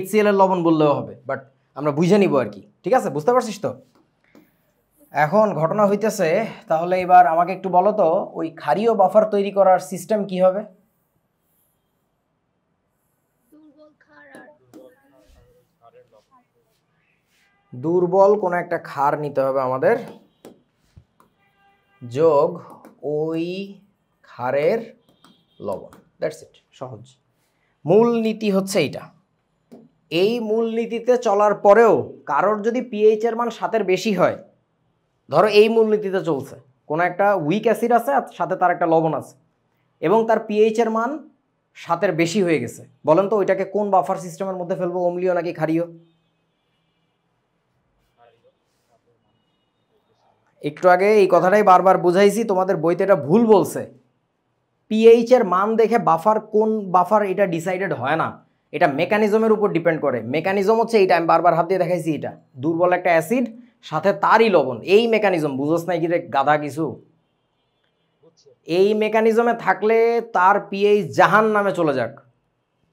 HCl এর লবণ বললেও হবে, বাট আমরা বুঝে নিব আর কি। ঠিক আছে, বুঝতে পারছিস তো? এখন ঘটনা হইতেছে, তাহলে এবার আমাকে একটু বলো তো ওই ক্ষারীয় বাফার তৈরি করার সিস্টেম কি হবে? দুর্বল কোনো একটা ক্ষার নিতে হবে আমাদের, যোগ ওই ক্ষারের লবণ। দ্যাটস ইট, সহজ। মূল নীতি হচ্ছে এইটা। এই মূল নীতিতে চলার পরেও কারোর যদি পিএইচ এর মান 7-এর বেশি হয়, ধরো এই মূল নীতিতে চলছে, কোনো একটা উইক অ্যাসিড আছে আর সাথে তার একটা লবণ আছে এবং তার পিএইচ এর মান 7-এর বেশি হয়ে গেছে, বলেন তো ওইটাকে কোন বাফার সিস্টেমের মধ্যে ফেলবো, অম্লীয় নাকি ক্ষারীয়? একটু আগে এই কথাটাই বারবার বুঝাইছি, তোমাদের বইতে এটা ভুল বলছে। পিএইচ এর মান দেখে বাফার কোন বাফার এটা ডিসাইডেড হয় না, এটা মেকানিজমের উপর ডিপেন্ড করে। মেকানিজম হচ্ছে এইটা, আমি বারবার হাত দিয়ে দেখাইছি, এটা দুর্বল একটা অ্যাসিড সাথে তারই লবণ, এই মেকানিজম বুঝোস নাই কি রে গাধা কিছু? এই মেকানিজমে থাকলে তার পিএইচ জাহান নামে চলে যাক,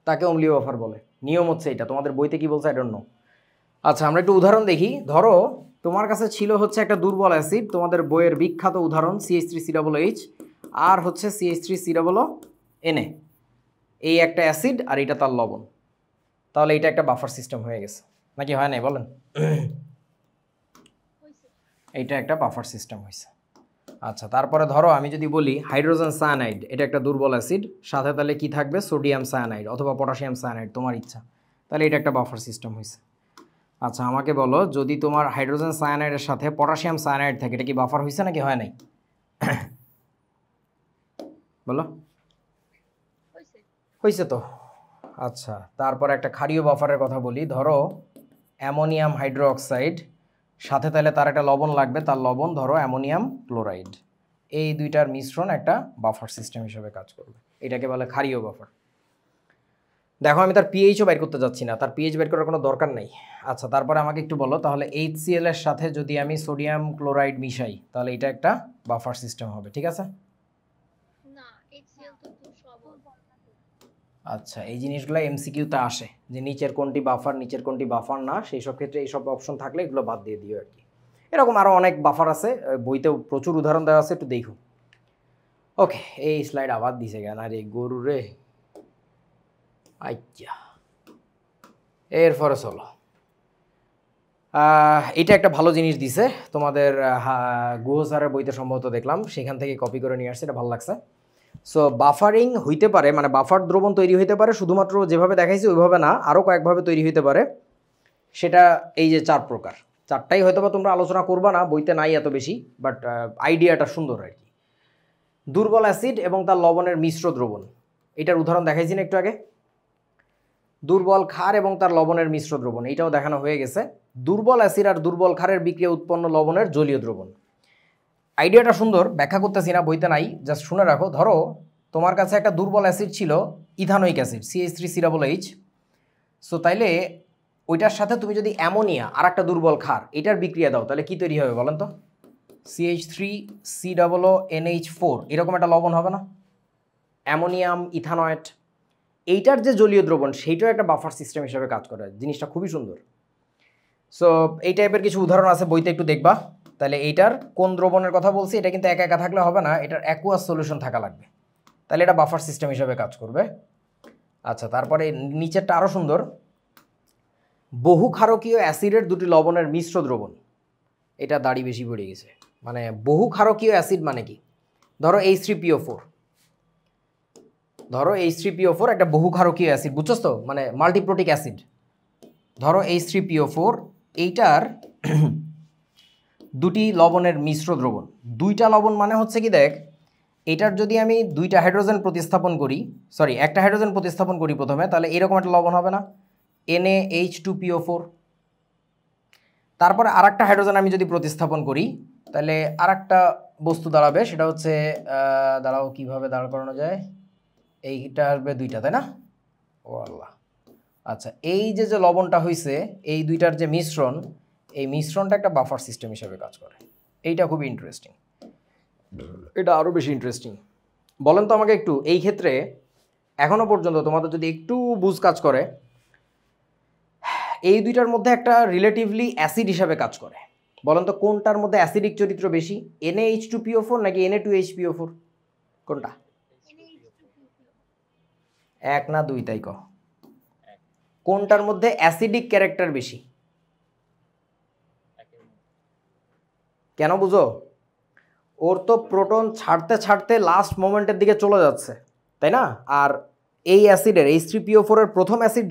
তাকে অম্লীয় বাফার বলে। নিয়ম হচ্ছে এটা, তোমাদের বইতে কি বলছে আই ডোন্ট নো। আচ্ছা আমরা একটু উদাহরণ দেখি। ধরো তোমার কাছে ছিল হচ্ছে একটা দুর্বল অ্যাসিড, তোমাদের বইয়ের বিখ্যাত উদাহরণ CH3COOH, আর হচ্ছে CH3CONA, এই একটা অ্যাসিড আর এটা তার লবণ। তাহলে এটা একটা বাফার সিস্টেম হয়ে গেছে নাকি হয় নাই বলেন? এইটা একটা বাফার সিস্টেম হয়েছে। আচ্ছা তারপরে ধরো আমি যদি বলি হাইড্রোজেন সায়ানাইড, এটা একটা দুর্বল অ্যাসিড, সাথে তাহলে কি থাকবে, সোডিয়াম সায়ানাইড অথবা পটাশিয়াম সায়ানাইড, তোমার ইচ্ছা। তাহলে এটা একটা বাফার সিস্টেম হয়েছে। আচ্ছা আমাকে বলো, যদি তোমার হাইড্রোজেন সায়ানাইডের সাথে পটাশিয়াম সায়ানাইড থাকে, এটা কি বাফার হয়েছে নাকি হয় নাই? বলো। হয়েছে তো। আচ্ছা তারপরে একটা ক্ষারীয় বাফারের কথা বলি। ধরো অ্যামোনিয়াম হাইড্রোক্সাইড, সাথে তাহলে তার একটা লবণ লাগবে, তার লবণ ধরো অ্যামোনিয়াম ক্লোরাইড, এই দুইটার মিশ্রণ একটা বাফার সিস্টেম হিসেবে কাজ করবে, এটাকে বলে ক্ষারীয় বাফার। দেখো আমি তার পিএইচও বের করতে যাচ্ছি না, তার পিএইচ বের করার কোনো দরকার নেই। আচ্ছা তারপরে আমাকে একটু বলো, তাহলে HCl এর সাথে যদি আমি সোডিয়াম ক্লোরাইড মিশাই, তাহলে এটা একটা বাফার সিস্টেম হবে, ঠিক আছে? না, HCl তো সবল। আচ্ছা এই জিনিসগুলো এমসিকিউতে আসে, যে নিচের কোনটি বাফার নিচের কোনটি বাফার না, সেই সব ক্ষেত্রে এইসব অপশন থাকলে এগুলো বাদ দিয়ে দিও আর কি। এরকম আরও অনেক বাফার আছে, বইতেও প্রচুর উদাহরণ দেওয়া আছে, একটু দেখো। ওকে এই স্লাইড আবার দিছে কেন আরে গরু রে। আচ্ছা এরপরে চলো, এটা একটা ভালো জিনিস দিছে তোমাদের, গুহ স্যারের বইতে সম্ভবত দেখলাম, সেখান থেকে কপি করে নিয়ে আসছে, এটা ভালো লাগছে। সো বাফারিং হইতে পারে, মানে বাফার দ্রবণ তৈরি হইতে পারে শুধুমাত্র যেভাবে দেখাইছি ওইভাবে না, আরও কয়েকভাবে তৈরি হইতে পারে। সেটা এই যে 4 প্রকার, 4টাই হয়তো বা তোমরা আলোচনা করবা না, বইতে নাই এত বেশি, বাট আইডিয়াটা সুন্দর আর কি। দুর্বল অ্যাসিড এবং তার লবণের মিশ্র দ্রবণ, এটার উদাহরণ দেখাইছি না একটু আগে। দুর্বল ক্ষার এবং তার লবণের মিশ্র দ্রবণ, এইটাও দেখানো হয়ে গেছে। দুর্বল অ্যাসিড আর দুর্বল ক্ষারের বিক্রিয়া উৎপন্ন লবণের জলীয় দ্রবণ, আইডিয়াটা সুন্দর, ব্যাখ্যা করতেছি না, বইতে নাই, জাস্ট শুনে রাখো। ধরো তোমার কাছে একটা দুর্বল অ্যাসিড ছিল ইথানোইক অ্যাসিড CH3COOH, সো তাইলে ওইটার সাথে তুমি যদি অ্যামোনিয়া আর একটা দুর্বল ক্ষার এটার বিক্রিয়া দাও, তাহলে কি তৈরি হবে বলেন তো? CH3COONH4, এরকম একটা লবণ হবে না, অ্যামোনিয়াম ইথানয়েট। এইটার যে জলীয় দ্রবণ সেইটাও একটা বাফার সিস্টেম হিসেবে কাজ করে, জিনিসটা খুবই সুন্দর। সো এই টাইপের কিছু উদাহরণ আছে বইতে, একটু দেখবা। তাহলে এইটার কোন দ্রবণের কথা বলছি, এটা কিন্তু একা একা থাকলে হবে না, এটার অ্যাকুয়াস সলিউশন থাকা লাগবে, তাহলে এটা বাফার সিস্টেম হিসেবে কাজ করবে। আচ্ছা তারপরে নিচেরটা আরও সুন্দর, বহু ক্ষারকীয় অ্যাসিডের দুটি লবণের মিশ্র দ্রবণ, এটা দাড়ি বেশি পড়ে গেছে। মানে বহু ক্ষারকীয় অ্যাসিড মানে কি, ধরো H3PO4, ধরো H3PO4 একটা বহু ক্ষারকীয় অ্যাসিড, বুঝছস তো, মানে মাল্টিপ্রোটিক অ্যাসিড। ধরো H3PO4, এইটার দুটি লবণের মিশ্র দ্রবণ, দুইটা লবণ মানে হচ্ছে কি, দেখ এটার যদি আমি দুইটা হাইড্রোজেন প্রতিস্থাপন করি, সরি একটা হাইড্রোজেন প্রতিস্থাপন করি প্রথমে, তাহলে এরকম একটা লবণ হবে না, NaH2PO4। তারপরে আর একটা হাইড্রোজেন আমি যদি প্রতিস্থাপন করি, তাহলে আর একটা বস্তু দাঁড়াবে, সেটা হচ্ছে দাঁড়াও কীভাবে দাঁড় করানো যায়, এইটা আসবে দুইটা, তাই না? ও আল্লাহ। আচ্ছা এই যে যে লবণটা হয়েছে, এই দুইটার যে মিশ্রণ, এই মিশ্রণটা একটা বাফার সিস্টেম হিসেবে কাজ করে, এইটা খুবই ইন্টারেস্টিং, এটা আরও বেশি ইন্টারেস্টিং। বলেন তো আমাকে একটু, এই ক্ষেত্রে এখনও পর্যন্ত তোমাদের যদি একটু বুঝ কাজ করে, এই দুইটার মধ্যে একটা রিলেটিভলি অ্যাসিড হিসাবে কাজ করে, বলেন তো কোনটার মধ্যে অ্যাসিডিক চরিত্র বেশি, NaH2PO4 নাকি Na2HPO4, কোনটা? এক না দুই, তাই কও, কোনটার মধ্যে অ্যাসিডিক ক্যারেক্টার বেশি? কেন বুঝো, ওর তো প্রোটন ছাড়তে ছাড়তে লাস্ট মোমেন্টের দিকে চলে যাচ্ছে, তাই না? আর এই অ্যাসিডের H3PO4 এর প্রথম অ্যাসিড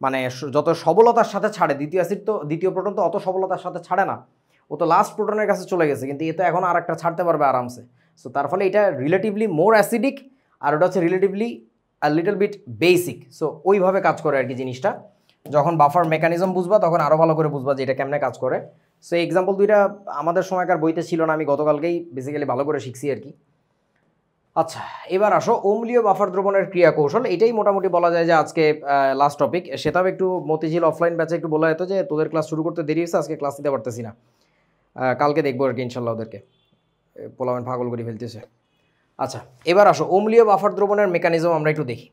মানে যত সবলতার সাথে ছাড়ে, দ্বিতীয় প্রোটন তো অত সবলতার সাথে ছাড়ে না, ও তো লাস্ট প্রোটনের কাছে চলে গেছে, কিন্তু এ তো এখন আর একটা ছাড়তে পারবে আরামসে। সো তার ফলে এটা রিলেটিভলি মোর অ্যাসিডিক, আর ওটা হচ্ছে relatively little bit basic, so ওইভাবে কাজ করে আর কি জিনিসটা। যখন বাফার মেকানিজম বুঝবা তখন আরও ভালো করে বুঝবা যে এটা কেমনে কাজ করে। সো এক্সাম্পল দুইটা আমাদের সময়কার বইতে ছিল না, আমি গতকালকেই বেসিক্যালি ভালো করে শিখছি আর কি। আচ্ছা, এবার আসো অম্লীয় বাফার দ্রবণের ক্রিয়া কৌশল। এটাই মোটামুটি বলা যায় যে আজকে লাস্ট টপিক। সেটাও একটু মতিঝিল অফলাইন ব্যাচে একটু বলা যেত যে তোদের ক্লাস শুরু করতে দেরি হয়েছে, আজকে ক্লাস দিতে পারতেছি না, কালকে দেখবো আর কি ইনশাল্লাহ। ওদেরকে পোলামেন পাগল করে ফেলতেছে। আচ্ছা, এবার আসো অম্লীয় বাফার দ্রবণের মেকানিজম আমরা একটু দেখি।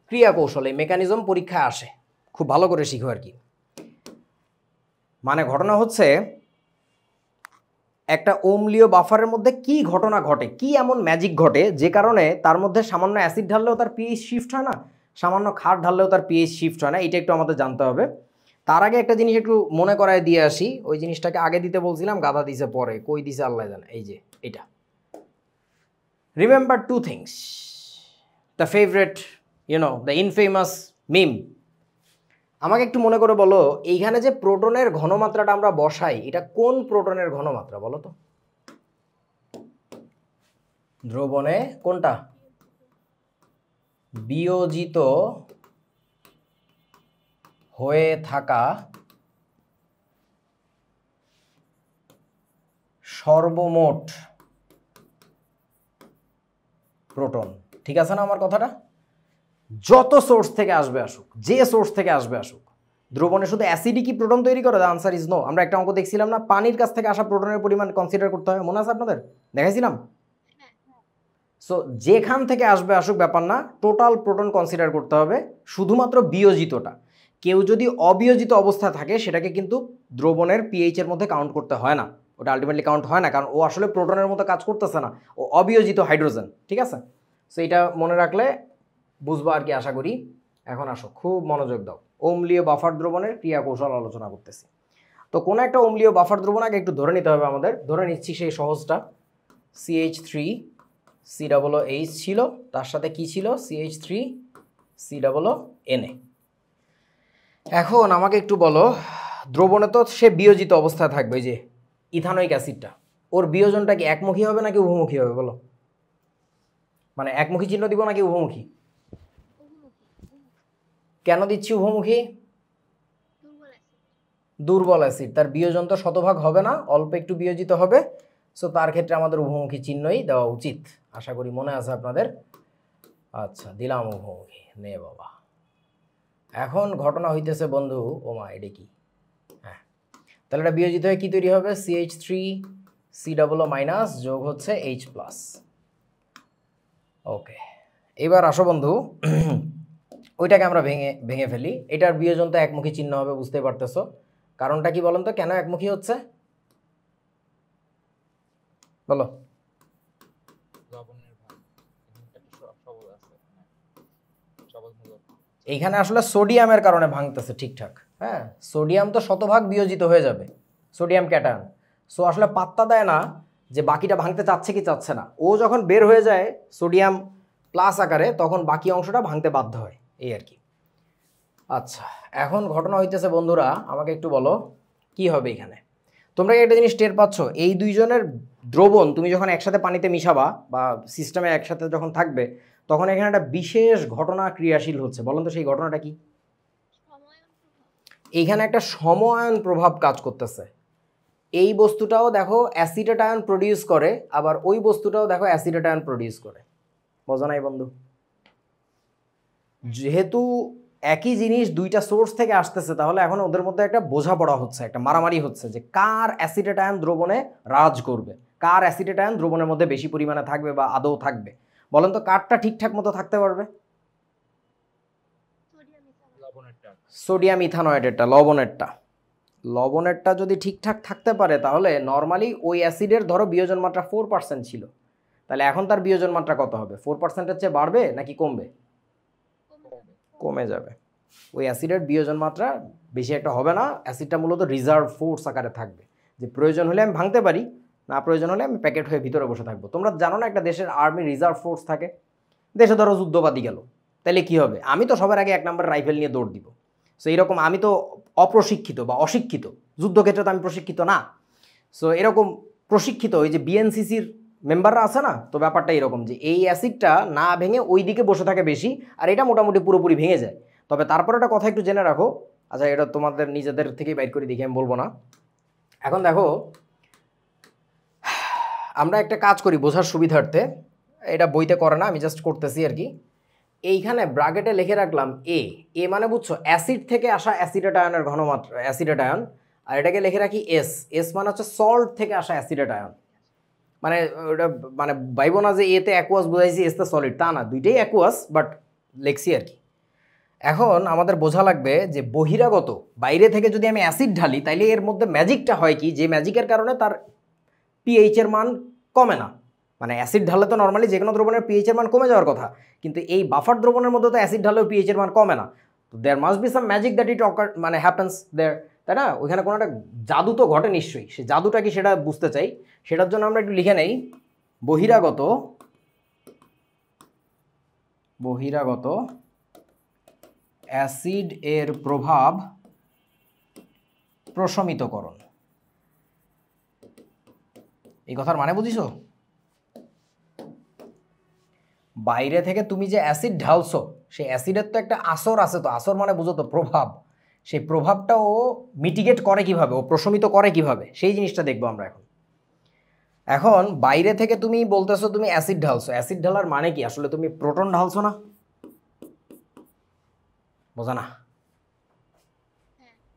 ক্রিয়া কৌশল, এই মেকানিজম পরীক্ষায় আসে, খুব ভালো করে শিখো আর কি। মানে ঘটনা হচ্ছে একটা অম্লীয় বাফারের মধ্যে কি ঘটনা ঘটে, কি এমন ম্যাজিক ঘটে যে কারণে তার মধ্যে সামান্য অ্যাসিড ঢাললেও তার পিএইচ শিফট হয় না, সামান্য ক্ষার ঢাললেও তার পিএইচ শিফট হয় না। এটা একটু আমাদের জানতে হবে। তার আগে একটা জিনিস একটু মনে করায় দিয়ে আসি। ওই জিনিসটাকে আগে দিতে বলছিলাম, গাধা দিছে পরে, কই দিছে আল্লাহ জানে। এই যে এটা, remember two things, the favourite the infamous meme. আমাকে একটু মনে করে বলো, এইখানে যে প্রোটনের ঘনমাত্রাটা আমরা বসাই, এটা কোন প্রোটনের ঘনমাত্রা বলো তো? দ্রবণে কোনটা? বিয়োজিত হয়ে থাকা সর্বমোট প্রোটন। ঠিক আছে না আমার কথাটা? যত সোর্স থেকে আসবে আসুক, যে সোর্স থেকে আসবে আসুক, দ্রবণে শুধু অ্যাসিডই কি প্রোটন তৈরি করে? The answer is no. আমরা একটা অঙ্ক দেখছিলাম না, পানির কাছ থেকে আসা প্রোটনের পরিমাণ কনসিডার করতে হয়, মনে আছে আপনাদের? দেখাইছিলাম। সো যেখান থেকে আসবে আসুক ব্যাপার না, টোটাল প্রোটন কনসিডার করতে হবে, শুধুমাত্র বিয়োজিতটা। কেউ যদি অবিয়োজিত অবস্থায় থাকে সেটাকে কিন্তু দ্রবণের পিএইচ এর মধ্যে কাউন্ট করতে হয় না, ওটা আলটিমেটলি কাউন্ট হয় না, কারণ ও আসলে প্রোটনের মতো কাজ করতেছে না, ও অবিয়োজিত হাইড্রোজেন। ঠিক আছে, সো এটা মনে রাখলে বুঝবো আর কি, আশা করি। এখন আসো, খুব মনোযোগ দাও। অম্লীয় বাফার দ্রবণের ক্রিয়া কৌশল আলোচনা করতেছি। তো কোনো একটা অম্লীয় বাফার দ্রবণ আগে একটু ধরে নিতে হবে আমাদের। ধরে নিচ্ছি সেই সহজটা, CH3COOH ছিল, তার সাথে কি ছিল? CH3COONA। এখন আমাকে একটু বলো, দ্রবণে তো সে বিয়োজিত অবস্থায় থাকবে, যে ইথানোয়িক অ্যাসিডটা, ওর বিয়োজনটা কি একমুখী হবে নাকি উভমুখী হবে বলো? মানে একমুখী চিহ্ন দিব নাকি উভমুখী? কেন দিচ্ছি উভমুখী? দুর্বল অ্যাসিড, তার বিয়োজন তো শতভাগ হবে না, অল্প একটু বিয়োজিত হবে। সো তার ক্ষেত্রে আমাদের উভমুখী চিহ্নই দেওয়া উচিত। আশা করি মনে আছে আপনাদের। আচ্ছা, দিলাম উভমুখী, নে বাবা। এখন ঘটনা হইতেছে বন্ধু, ওমা এটা কি? হ্যাঁ, তাহলে এটা বিয়োজিত হয়ে কি তৈরি হবে? CH3COO- যোগ হচ্ছে H+। ওকে, এবার আসো বন্ধু, ওইটাকে আমরা ভেঙে ফেলি। এটার বিয়োজন তো একমুখী চিহ্ন হবে, বুঝতে পারতেছো। কারণটা কি বলেন তো, কেন একমুখী হচ্ছে বলো? এইখানে আসলে সোডিয়ামের কারণে ভাঙতেছে, ঠিকঠাক। হ্যাঁ, সোডিয়াম তো শতভাগ বিয়োজিত হয়ে যাবে, সোডিয়াম ক্যাটায়ন। সো আসলে পাত্তা দেয় না যে বাকিটা ভাঙতে চাচ্ছে কি চাচ্ছে না। ও যখন বের হয়ে যায় সোডিয়াম প্লাস আকারে, তখন বাকি অংশটা ভাঙতে বাধ্য হয়, এই আর কি। আচ্ছা, এখন ঘটনা হইতেছে বন্ধুরা, আমাকে একটু বলো কি হবে এখানে। তোমরা একটা জিনিস টের পাচ্ছ, এই দুইজনের দ্রবণ তুমি যখন একসাথে পানিতে মিশাবা বা সিস্টেমে একসাথে যখন থাকবে, তখন এখানে একটা বিশেষ ঘটনা ক্রিয়াশীল হচ্ছে। বলেন তো সেই ঘটনাটা কি? এইখানে একটা সমআয়ন প্রভাব কাজ করতেছে। এই বস্তুটাও দেখো অ্যাসিটেট আয়ন প্রডিউস করে, আবার ওই বস্তুটাও দেখো অ্যাসিটেট আয়ন প্রডিউস করে। বোঝা নাই বন্ধু? যেহেতু একই জিনিস দুইটা সোর্স থেকে আসতেছে, তাহলে এখন ওদের মধ্যে একটা বোঝাপড়া হচ্ছে, একটা মারামারি হচ্ছে যে কার অ্যাসিটেট আয়ন দ্রবণে রাজ করবে, কার অ্যাসিটেট আয়ন দ্রবণের মধ্যে বেশি পরিমাণে থাকবে বা আদৌ থাকবে। বলেন তো কারটা ঠিকঠাক মতো থাকতে পারবে? সোডিয়াম ইথানয়েডেরটা, লবণেরটা। লবণেরটা যদি ঠিকঠাক থাকতে পারে, তাহলে নর্মালি ওই অ্যাসিডের ধরো বিয়োজন মাত্রা 4% ছিল, তাহলে এখন তার বিয়োজন মাত্রা কত হবে? 4%-এর চেয়ে বাড়বে নাকি কমবে? কমে যাবে। ওই অ্যাসিডের বিয়োজন মাত্রা বেশি একটা হবে না, অ্যাসিডটা মূলত রিজার্ভ ফোর্স আকারে থাকবে, যে প্রয়োজন হলে আমি ভাঙতে পারি, না প্রয়োজন হলে আমি প্যাকেট হয়ে ভিতরে বসে থাকবো। তোমরা জানো না একটা দেশের আর্মি রিজার্ভ ফোর্স থাকে, দেশে ধরো যুদ্ধবাদী গেল, তাহলে কি হবে? আমি তো সবার আগে 1 নম্বর রাইফেল নিয়ে দৌড় দিব। সো এরকম আমি তো অপ্রশিক্ষিত বা অশিক্ষিত, যুদ্ধক্ষেত্রে তো আমি প্রশিক্ষিত না। সো এরকম প্রশিক্ষিত, ওই যে বিএনসিসির মেম্বাররা আছে না, তো ব্যাপারটা এরকম যে এই অ্যাসিডটা না ভেঙে ওই দিকে বসে থাকে বেশি, আর এটা মোটামুটি পুরোপুরি ভেঙে যায়। তবে তারপর একটা কথা একটু জেনে রাখো, আচ্ছা এটা তোমাদের নিজেদের থেকেই বাইর করে দেখি, আমি বলবো না। এখন দেখো আমরা একটা কাজ করি বোঝার সুবিধার্থে, এটা বইতে করে না, আমি জাস্ট করতেছি আর কি। এইখানে ব্র্যাকেটে লিখে রাখলাম এ, এ মানে বুঝছো অ্যাসিড থেকে আসা অ্যাসিডেট আয়নের ঘনমাত্রা, অ্যাসিডেট আয়ন। আর এটাকে লিখে রাখি এস, এস মানে হচ্ছে সল্ট থেকে আসা অ্যাসিডেট আয়ন। মানে ওটা মানে ভাইবো না যে এতে অ্যাকুয়াস বোঝাইছি এসতে সলিড, তা না, দুইটাই অ্যাকুয়াস, বাট লেখছি আর কি। এখন আমাদের বোঝা লাগবে যে বহিরাগত বাইরে থেকে যদি আমি অ্যাসিড ঢালি তাইলে এর মধ্যে ম্যাজিকটা হয় কি, যে ম্যাজিকের কারণে তার পিএইচের মান কমে না। মানে অ্যাসিড ঢালে তো নর্মালি যে কোনো দ্রবণের পিএইচের মান কমে যাওয়ার কথা, কিন্তু এই বাফার দ্রবণের মধ্যে তো অ্যাসিড ঢালেও পিএইচের মান কমে না। তো there must be some magic that it occur, মানে হ্যাপেন্স দেয়ার, তাই না? ওইখানে কোনো একটা জাদু তো ঘটে নিশ্চয়ই, সে জাদুটা কি সেটা বুঝতে চাই। সেটার জন্য আমরা একটু লিখে নেই বহিরাগত, বহিরাগত অ্যাসিড এর প্রভাব প্রশমিতকরণ। এই কথার মানে বুঝিছো? বাইরে থেকে তুমি যে অ্যাসিড ঢালছো, সেই অ্যাসিডের তো একটা আসর আছে, তো আসর মানে বুঝো তো প্রভাব, সেই প্রভাবটা ও মিটিগেট করে কিভাবে, ও প্রশমিত করে কিভাবে, সেই জিনিসটা দেখবো আমরা এখন। এখন বাইরে থেকে তুমি বলতেছো তুমি অ্যাসিড ঢালছো, অ্যাসিড ঢালার মানে কি? আসলে তুমি প্রোটন ঢালছো না, বোঝা না?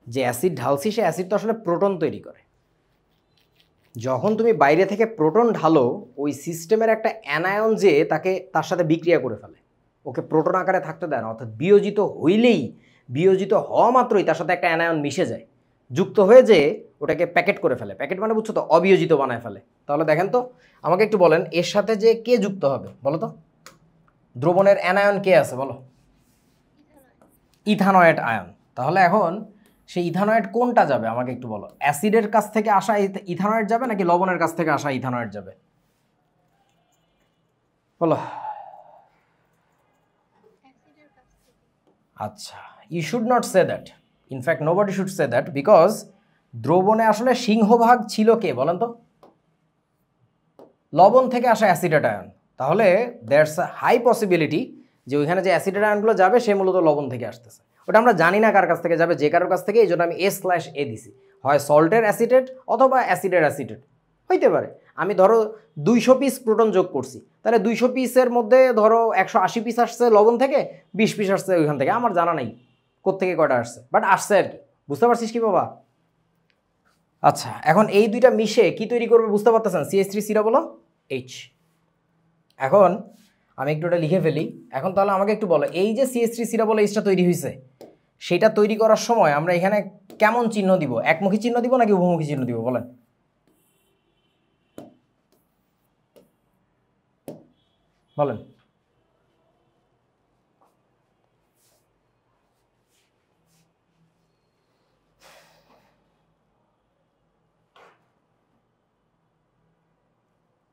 যে অ্যাসিড ঢালছি সে অ্যাসিড তো আসলে প্রোটন তৈরি করে। যখন তুমি বাইরে থেকে প্রোটন ঢালো, ওই সিস্টেমের একটা অ্যানায়ন যে তাকে তার সাথে বিক্রিয়া করে ফেলে, ওকে প্রোটন আকারে থাকতে দেয় না, অর্থাৎ বিয়োজিত হইলেই, বিয়োজিত হওয়া মাত্রই তার সাথে একটা অ্যানায়ন মিশে যায়, যুক্ত হয়ে যে ওটাকে প্যাকেট করে ফেলে। প্যাকেট মানে বুঝছো তো, অবিয়োজিত বানায় ফেলে। তাহলে দেখেন তো, আমাকে একটু বলেন এর সাথে যে কে যুক্ত হবে বলো তো, দ্রবণের অ্যানায়ন কে আছে বলো? ইথানয়েড আয়ন। তাহলে এখন সেই ইথানয়েড কোনটা যাবে আমাকে একটু বলো, অ্যাসিডের কাছ থেকে আসা ইথানয়েড যাবে নাকি লবণের কাছ থেকে আসা ইথানয়েড যাবে বলো? আচ্ছা, you should not say that, in fact nobody should say that, because দ্রবণে আসলে সিংহভাগ ছিল কে বলেন তো? লবণ থেকে আসা অ্যাসিডেট আয়ন। তাহলে দেয়ারস আ হাই পসিবিলিটি যে ওইখানে যে অ্যাসিডেট আয়নগুলো যাবে সে মূলত লবণ থেকে আসতেছে। ওটা আমরা জানি না কার কাছ থেকে যাবে, যে কারোর কাছ থেকে, এই জন্য আমি A/A দিছি, হয় সল্টের অ্যাসিডেট অথবা অ্যাসিডের অ্যাসিডেট হইতে পারে। আমি ধরো 200 পিস প্রোটন যোগ করছি, তাহলে 200 পিসের মধ্যে ধরো 180 পিস আসছে লবণ থেকে, 20 পিস আসছে ওইখান থেকে, আমার জানা নেই কোত্থেকে কয়টা আসছে, বাট আসছে আর কি। বুঝতে পারছিস কি বাবা? আচ্ছা, এখন এই দুইটা মিশে কি তৈরি করবে বুঝতে পারতেছেন? CH3 সিরা বলো H। এখন আমি একটু এটা লিখে ফেলি। এখন তাহলে আমাকে একটু বলো, এই যে CH3 সিরা বলো Hটা তৈরি হয়েছে, সেটা তৈরি করার সময় আমরা এখানে কেমন চিহ্ন দিব? একমুখী চিহ্ন দিব নাকি উভমুখী চিহ্ন দিব বলেন? বলেন।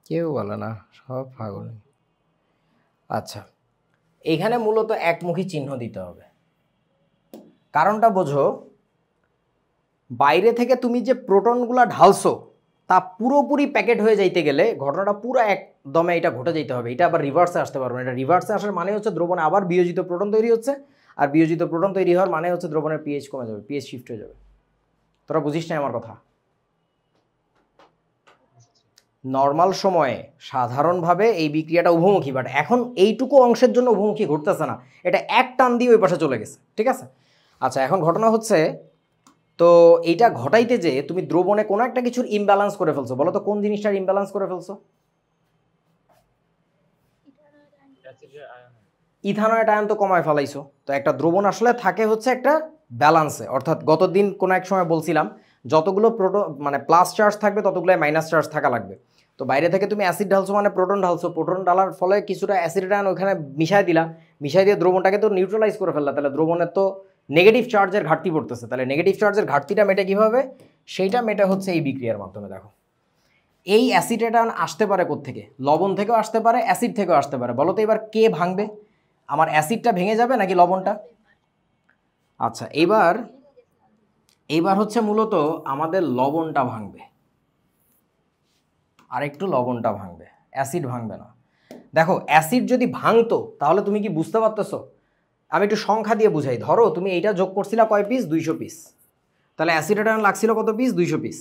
কেউ বলে না, সব পাগল। আচ্ছা, এইখানে মূলত একমুখী চিহ্ন দিতে হবে। কারণটা বোঝো, বাইরে থেকে তুমি যে প্রোটনগুলো ঢালছো তা পুরোপুরি প্যাকেট হয়ে যাইতে গেলে ঘটনাটা পুরো একদমে এটা ঘটে যেতে হবে। এটা আবার রিভার্সে আসতে পারবে না। এটা রিভার্সে আসার মানে হচ্ছে দ্রবণে আবার বিয়োজিত প্রোটন তৈরি হচ্ছে, আর বিয়োজিত প্রোটন তৈরি হওয়ার মানে হচ্ছে দ্রবণের পিএইচ কমে যাবে, পিএইচ শিফট হয়ে যাবে। তোরা বুঝিস না আমার কথা? নর্মাল সময়ে সাধারণভাবে এই বিক্রিয়াটা উভমুখী, বাট এখন এইটুকু অংশের জন্য উভমুখী ঘটতেছে না, এটা এক টান দিয়ে ওই পাশে চলে গেছে, ঠিক আছে? আচ্ছা, এখন ঘটনা হচ্ছে, তো এইটা ঘটাইতে যে তুমি দ্রবণে কোনো একটা কিছুর ইমব্যালেন্স করে ফেলছো, বলো তো কোন জিনিসটার ইমব্যালেন্স করে ফেলছো? ইথানয়েড আয়ন তো কমায় ফেলাইছো। তো একটা দ্রবণ আসলে থাকে হচ্ছে একটা ব্যালান্সে, অর্থাৎ গতদিন কোনো এক সময় বলছিলাম যতগুলো মানে প্লাস চার্জ থাকবে ততগুলো মাইনাস চার্জ থাকা লাগবে। তো বাইরে থেকে তুমি অ্যাসিড ঢালছো মানে প্রোটন ঢালছো, প্রোটন ঢালার ফলে কিছুটা অ্যাসিড আয়ন ওখানে মিশাই দিলা, মিশাই দিয়ে দ্রবণটাকে তো নিউট্রালাইজ করে ফেললা, তাহলে দ্রবণের তো নেগেটিভ চার্জের ঘাটতি পড়তেছে। তাহলে নেগেটিভ চার্জের ঘাটতিটা মেটে কীভাবে? সেইটা মেটে হচ্ছে এই বিক্রিয়ার মাধ্যমে। দেখো, এই অ্যাসিড আয়ন আসতে পারে কোত্থেকে? লবণ থেকেও আসতে পারে, অ্যাসিড থেকেও আসতে পারে। বলো তো এবার কে ভাঙবে? আমার অ্যাসিডটা ভেঙে যাবে নাকি লবণটা? আচ্ছা, এইবার হচ্ছে মূলত আমাদের লবণটা ভাঙবে, আর একটু লবণটা ভাঙবে। অ্যাসিড ভাঙবে না। দেখো অ্যাসিড যদি ভাঙতো তাহলে তুমি কি বুঝতে পারতেছো? আমি একটু সংখ্যা দিয়ে বুঝাই। ধরো তুমি এইটা যোগ করছিলা কয় পিস? 200 পিস। তাহলে অ্যাসিডেটার লাগছিল কত পিস? 200 পিস।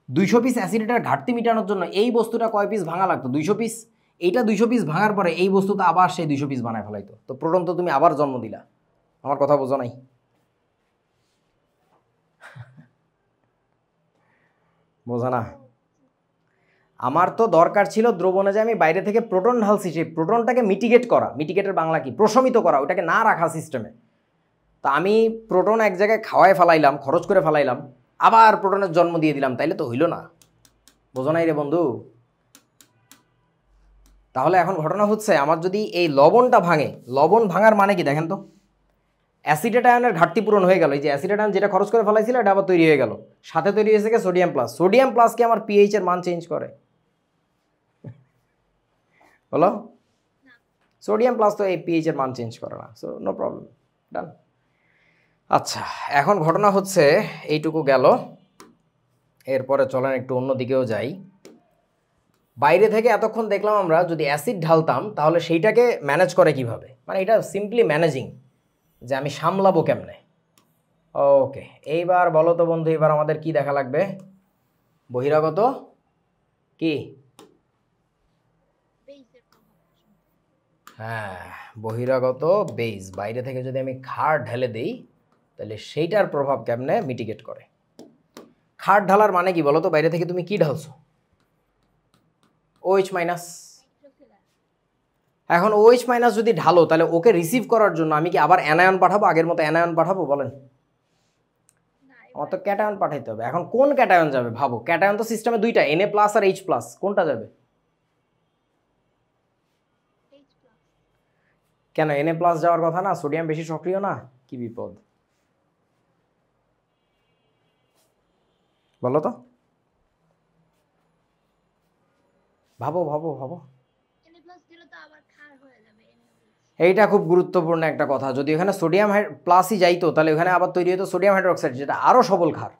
200 পিস অ্যাসিডেটার ঘাটতি মেটানোর জন্য এই বস্তুটা কয় পিস ভাঙা লাগতো? 200 পিস। এইটা 200 পিস ভাঙার পরে এই বস্তুটা আবার সেই 200 পিস বানায় ফেলাইতো। তো প্রোটন তো তুমি আবার জন্ম দিলা। আমার কথা বোঝো নাই? বোঝা না? আমার তো দরকার ছিল দ্রবণে যে আমি বাইরে থেকে প্রোটন ঢালছি সেই প্রোটনটাকে মিটিগেট করা। মিটিগেটের বাংলা কি? প্রশমিত করা, ওটাকে না রাখা সিস্টেমে। তা আমি প্রোটন এক জায়গায় খাওয়ায় ফেলাইলাম, খরচ করে ফেলাইলাম, আবার প্রোটনের জন্ম দিয়ে দিলাম, তাইলে তো হইল না। বোঝো নাই রে বন্ধু? তাহলে এখন ঘটনা হচ্ছে আমার যদি এই লবণটা ভাঙে, লবণ ভাঙার মানে কি দেখেন তো? অ্যাসিডেট আয়নের ঘাটতি পূরণ হয়ে গেল। এই যে অ্যাসিডেট আয়ন যেটা খরচ করে ফেলাইছিল এটা আবার তৈরি হয়ে গেল। সাথে তৈরি হয়েছে কি? Sodium plus. সোডিয়াম প্লাস কি আমার পিএইচ এর মান চেঞ্জ করে? বলো। সোডিয়াম প্লাস তো এই পিএইচ এর মান চেঞ্জ করে না। সো নো প্রবলেম, ডান। আচ্ছা, এখন ঘটনা হচ্ছে এইটুকু গেল। এরপরে চলেন একটু অন্য দিকেও যাই। বাইরে থেকে এতক্ষণ দেখলাম আমরা যদি অ্যাসিড ঢালতাম তাহলে সেইটাকে ম্যানেজ করে কিভাবে, মানে এটা সিম্পলি ম্যানেজিং, যে আমি সামলাবো কেমনে। ওকে, এইবার বলো তো বন্ধু, এবার আমাদের কি দেখা লাগবে? বহিরাগত কি? বেইজের প্রভাব। হ্যাঁ, বহিরাগত বেইজ। বাইরে থেকে যদি আমি ক্ষার ঢেলে দিই তাহলে সেইটার প্রভাব কেমনে মিটিগেট করে। ক্ষার ঢালার মানে কি বলো তো? বাইরে থেকে তুমি কি ঢালছো? OH minus. এখন OH মাইনাস যদি ঢালো তাহলে ওকে রিসিভ করার জন্য আমি কি আবার অ্যানায়ন পাঠাবো? আগের মতো অ্যানায়ন পাঠাবো? বলেন। আমার তো ক্যাটায়ন পাঠাইতে হবে। এখন কোন ক্যাটায়ন যাবে ভাবো? ক্যাটায়ন তো সিস্টেমে দুইটা, Na প্লাস আর H প্লাস। কোনটা যাবে? কেন Na প্লাস যাওয়ার কথা না? সোডিয়াম বেশি সক্রিয় না? কি বিপদ বলো তো? ভাবো ভাবো ভাবো। এইটা খুব গুরুত্বপূর্ণ একটা কথা। যদি এখানে সোডিয়াম প্লাসই যাইতো তাহলে ওখানে আবার তৈরি হতো সোডিয়াম হাইড্রোক্সাইড, যেটা আরও সবল ক্ষার।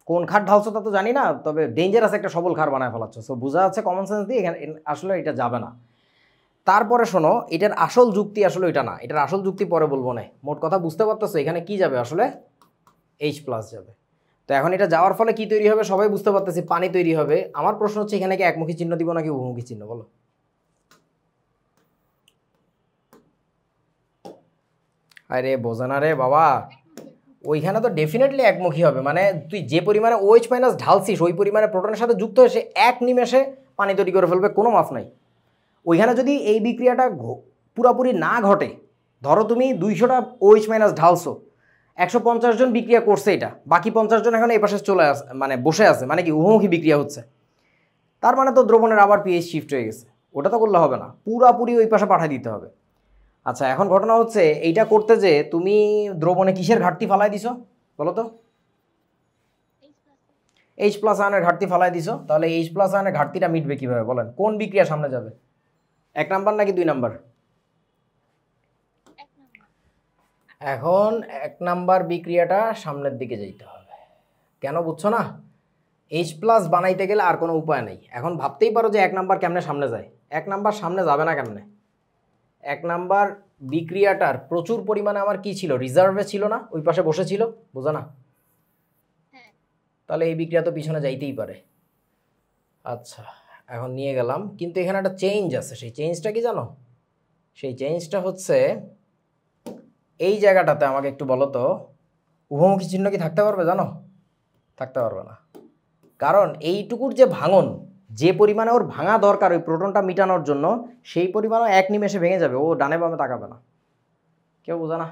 কোন ক্ষার ঢালছো তা তো জানি না, তবে ডেঞ্জারাস একটা সবল ক্ষার বানায় ফেলাচ্ছ। সো বোঝা যাচ্ছে কমন সেন্স দিয়ে এখানে আসলে এটা যাবে না। তারপরে শোনো, এটার আসল যুক্তি আসলে এটা না, এটার আসল যুক্তি পরে বলবো না। মোট কথা বুঝতে পারতেছো? এখানে কি যাবে আসলে? H প্লাস যাবে। তো এখন এটা যাওয়ার ফলে কি তৈরি হবে সবাই বুঝতে পারতেছি, পানি তৈরি হবে। আমার প্রশ্ন হচ্ছে এখানে কি একমুখী চিহ্ন দিব নাকি উভমুখী চিহ্ন? বলো। আরে বোঝা না রে বাবা, ওইখানে তো ডেফিনেটলি একমুখী হবে। মানে তুই যে পরিমাণে OH মাইনাস ঢালছিস ওই পরিমাণে প্রোটনের সাথে যুক্ত হয়ে সে এক নিমেষে পানি তৈরি করে ফেলবে, কোনো মাফ নাই। ওইখানে যদি এই বিক্রিয়াটা পুরাপুরি না ঘটে, ধরো তুমি 200টা OH মাইনাস ঢালছো, 150 জন বিক্রিয়া করছে, এটা বাকি 50 জন এখন এই পাশে চলে আসে, মানে বসে আছে, মানে কি উভমুখী বিক্রিয়া হচ্ছে। তার মানে তো দ্রবণের আবার পিএইচ শিফট হয়ে গেছে। ওটা তো করলে হবে না, পুরাপুরি ওই পাশে পাঠিয়ে দিতে হবে। আচ্ছা, এখন ঘটনা হচ্ছে এইটা করতে যে তুমি দ্রবণে কিসের ঘাটতি ফালাই দিছো বলো তো? H প্লাস আয়নের ঘাটতি ফালাই দিছো। তাহলে H প্লাস আয়নের ঘাটতিটা মিটবে কিভাবে বলেন? কোন বিক্রিয়া সামনে যাবে? 1 নাম্বার নাকি 2 নাম্বার? এখন 1 নাম্বার বিক্রিয়াটা সামনের দিকে যেতে হবে। কেন বুঝছো না? H প্লাস বানাইতে গেলে আর কোনো উপায় নেই। এখন ভাবতেই পারো যে 1 নাম্বার কেমনে সামনে যায়। 1 নাম্বার সামনে যাবে না কেমনে? 1 নাম্বার বিক্রিয়াটার প্রচুর পরিমাণে আমার কি ছিল? রিজার্ভে ছিল না? ওই পাশে বসেছিল, বোঝা না? তাহলে এই বিক্রিয়া তো পিছনে যাইতেই পারে। আচ্ছা, এখন নিয়ে গেলাম, কিন্তু এখানে একটা চেঞ্জ আছে। সেই চেঞ্জটা কি জানো? সেই চেঞ্জটা হচ্ছে এই জায়গাটাতে। আমাকে একটু বলো তো, উভমুখী চিহ্ন কি থাকতে পারবে জানো? থাকতে পারবে না। কারণ এইটুকুর যে ভাঙন, যে পরিমাণে ওর ভাঙা দরকার ওই প্রোটনটা মিটানোর জন্য, সেই পরিমাণও এক নিমেষে ভেঙে যাবে। ও ডানে বামে তাকাবে না। কেউ বোঝা না?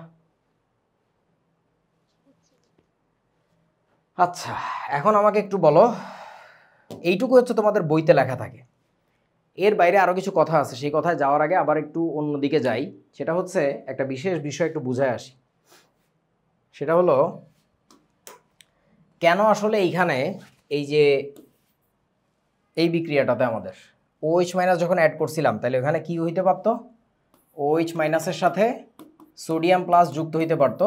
আচ্ছা, এখন আমাকে একটু বলো, এইটুকু হচ্ছে তোমাদের বইতে লেখা থাকে। এর বাইরে আরও কিছু কথা আছে, সেই কথায় যাওয়ার আগে আবার একটু অন্যদিকে যাই। সেটা হচ্ছে একটা বিশেষ বিষয় একটু বুঝায় আসি। সেটা হলো কেন আসলে এইখানে এই যে এই বিক্রিয়াটাতে আমাদের OH মাইনাস যখন অ্যাড করছিলাম, তাহলে ওখানে কি হইতে পারতো? OH মাইনাসের সাথে সোডিয়াম প্লাস যুক্ত হইতে পারতো,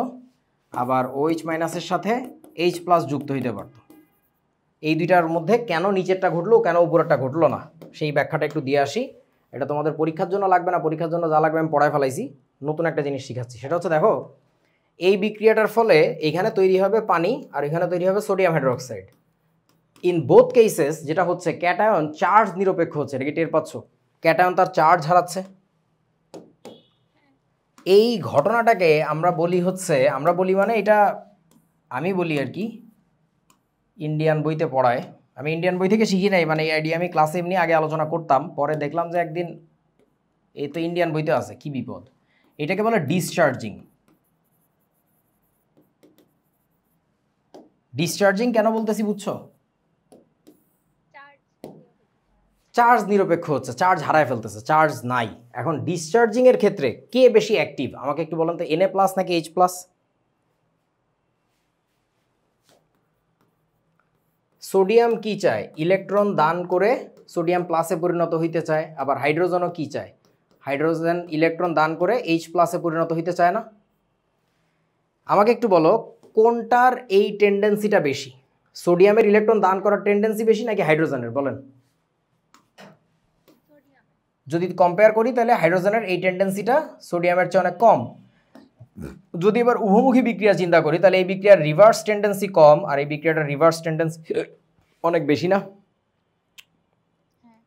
আবার OH মাইনাসের সাথে H প্লাস যুক্ত হইতে পারতো। এই দুইটার মধ্যে কেন নিচেরটা ঘটলো, কেন উপরেরটা ঘটলো না, সেই ব্যাখ্যাটা একটু দিয়ে আসি। এটা তোমাদের পরীক্ষার জন্য লাগবে না, পরীক্ষার জন্য যা লাগবে আমি পড়ায় ফেলাইছি, নতুন একটা জিনিস শিখাচ্ছি। সেটা হচ্ছে দেখো এই বিক্রিয়াটার ফলে এখানে তৈরি হবে পানি আর এখানে তৈরি হবে sodium hydroxide. In both cases যেটা হচ্ছে ক্যাটায়ন চার্জ নিরপেক্ষ হচ্ছে, এটা কি টের পাচ্ছ? ক্যাটায়ন তার চার্জ হারাচ্ছে। এই ঘটনাটাকে আমরা বলি হচ্ছে, আমরা বলি মানে এটা আমি বলি আর কি, ইন্ডিয়ান বইতে পড়ায়, আমি ইন্ডিয়ান বই থেকে শিখি নাই, মানে এই আইডিয়া আমি ক্লাসে এমনি আগে আলোচনা করতাম, পরে দেখলাম যে একদিন এই তো ইন্ডিয়ান বইতে আছে, কি বিপদ। এটাকে বলে ডিসচার্জিং। ডিসচার্জিং কেন বলতেছি বুঝছো? চার্জ চার্জ নিরপেক্ষ হচ্ছে, চার্জ হারায় ফেলতেছে, চার্জ নাই। এখন ডিসচার্জিং এর ক্ষেত্রে কে বেশি অ্যাক্টিভ আমাকে একটু বলেন তো, Na প্লাস নাকি H প্লাস? সোডিয়াম কি চায়? ইলেকট্রন দান করে সোডিয়াম প্লাসে পরিণত হইতে চায়। আবার হাইড্রোজেনও কি চায়? হাইড্রোজেন ইলেকট্রন দান করে H প্লাসে পরিণত হইতে চায় না? আমাকে একটু বলো কোনটার এই টেন্ডেন্সিটা বেশি? সোডিয়ামের ইলেকট্রন দান করার টেন্ডেন্সি বেশি নাকি হাইড্রোজেনের? বলেন। সোডিয়াম যদি কম্পেয়ার করি তাহলে হাইড্রোজেনের এই টেন্ডেন্সিটা সোডিয়ামের চেয়ে অনেক কম। যদি এবার উভমুখী বিক্রিয়া চিন্তা করি তাহলে এই বিক্রিয়ার রিভার্স টেন্ডেন্সি কম আর এই বিক্রিয়াটার রিভার্স টেন্ডেন্সি অনেক বেশি না? হ্যাঁ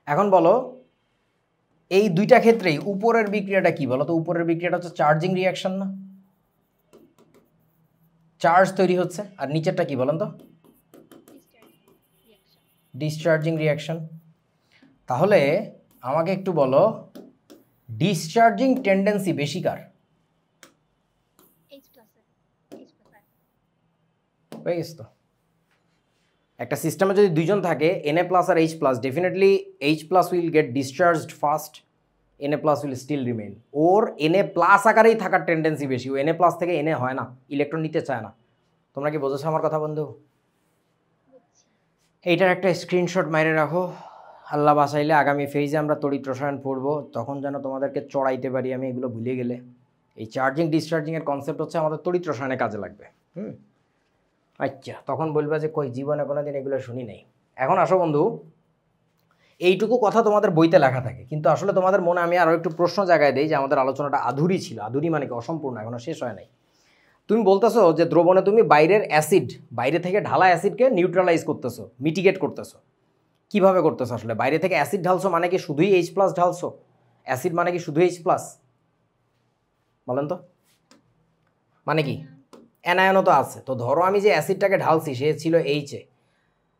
এখন বলো এই দুইটা ক্ষেত্রেই উপরের বিক্রিয়াটা কি বলো তো? উপরের বিক্রিয়াটা হচ্ছে চার্জিং রিয়াকশন না? চার্জ তৈরি হচ্ছে। আর নিচেরটা কি বলেন তো? Discharging reaction discharging reaction. তাহলে আমাকে একটু বলো ডিসচার্জিং টেন্ডেন্সি বেশি কার? H প্লাস হয়ে গেছে তো। একটা সিস্টেমে যদি দুইজন থাকে Na প্লাস আর H plus, definitely H plus will get discharged first, Na plus will still remain. ওর Na প্লাস আকারেই থাকার টেন্ডেন্সি বেশি, ও Na প্লাস থেকে Na হয় না, ইলেকট্রন নিতে চায় না। তোমরা কি বোঝাচ্ছ আমার কথা বন্ধু? বুঝছি। এইটার একটা স্ক্রিনশট মাইরে রাখো। আল্লাহ বাঁচাইলে আগামী ফেজে আমরা তড়িৎ রসায়ন পড়বো, তখন যেন তোমাদেরকে চড়াইতে পারি আমি এগুলো ভুলে গেলে। এই চার্জিং ডিসচার্জিংয়ের কনসেপ্ট হচ্ছে আমাদের তড়িৎ রসায়নে কাজে লাগবে। আচ্ছা, তখন বলবা যে কই জীবনে কোনো দিন এগুলো শুনি নাই। এখন আসো বন্ধু, এইটুকু কথা তোমাদের বইতে লেখা থাকে, কিন্তু আসলে তোমাদের মনে আমি আরও একটু প্রশ্ন জায়গায় দিই যে আমাদের আলোচনাটা আধুরি ছিল। আধুরি মানে কি? অসম্পূর্ণ, এখনো শেষ হয় নাই। তুমি বলতেছো যে দ্রবণে তুমি বাইরের অ্যাসিড, বাইরে থেকে ঢালা অ্যাসিডকে নিউট্রালাইজ করতেছো, মিটিগেট করতেছো। কিভাবে করতেছো আসলে? বাইরে থেকে অ্যাসিড ঢালছো মানে কি শুধুই H প্লাস ঢালছো? অ্যাসিড মানে কি শুধু H প্লাস? বলেন তো মানে কি? অ্যানায়নও তো আছে। তো ধরো আমি যে অ্যাসিডটাকে ঢালছি সে ছিল H-এ,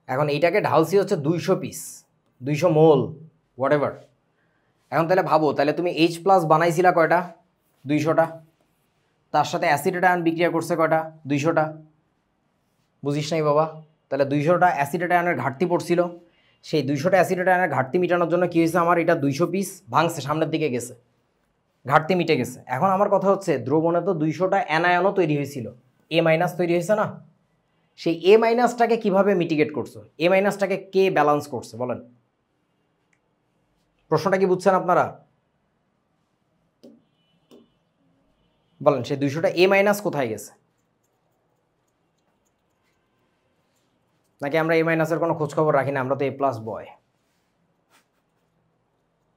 এখন এইটাকে ঢালছি হচ্ছে 200 পিস, 200 মোল, হোয়াট এভার। এখন তাহলে ভাবো, তাহলে তুমি H প্লাস বানাইছিলা কয়টা? 200টা। তার সাথে অ্যাসিডেট আয়ন বিক্রিয়া করছে কয়টা? 200টা। বুঝিস নাই বাবা? তাহলে 200টা অ্যাসিডেট আয়নের ঘাটতি পড়ছিল। সেই 200টা অ্যাসিডেট আয়নের ঘাটতি মেটানোর জন্য কী হয়েছে, আমার এটা 200 পিস ভাঙছে, সামনের দিকে গেছে, ঘাটতি মিটে গেছে। এখন আমার কথা হচ্ছে দ্রবণে তো 200টা অ্যানায়নও তৈরি হয়েছিল, A মাইনাস তৈরি হয়েছে না? সেই A মাইনাসটাকে কীভাবে মিটিগেট করছো? A মাইনাসটাকে কে ব্যালেন্স করছে বলেন? প্রশ্নটা কি বুঝছেন আপনারা? বলেন, সেই 200টা A মাইনাস কোথায় গেছে? নাকি আমরা A মাইনাসের কোনো খোঁজখবর রাখি না? আমরা তো A প্লাস বয়।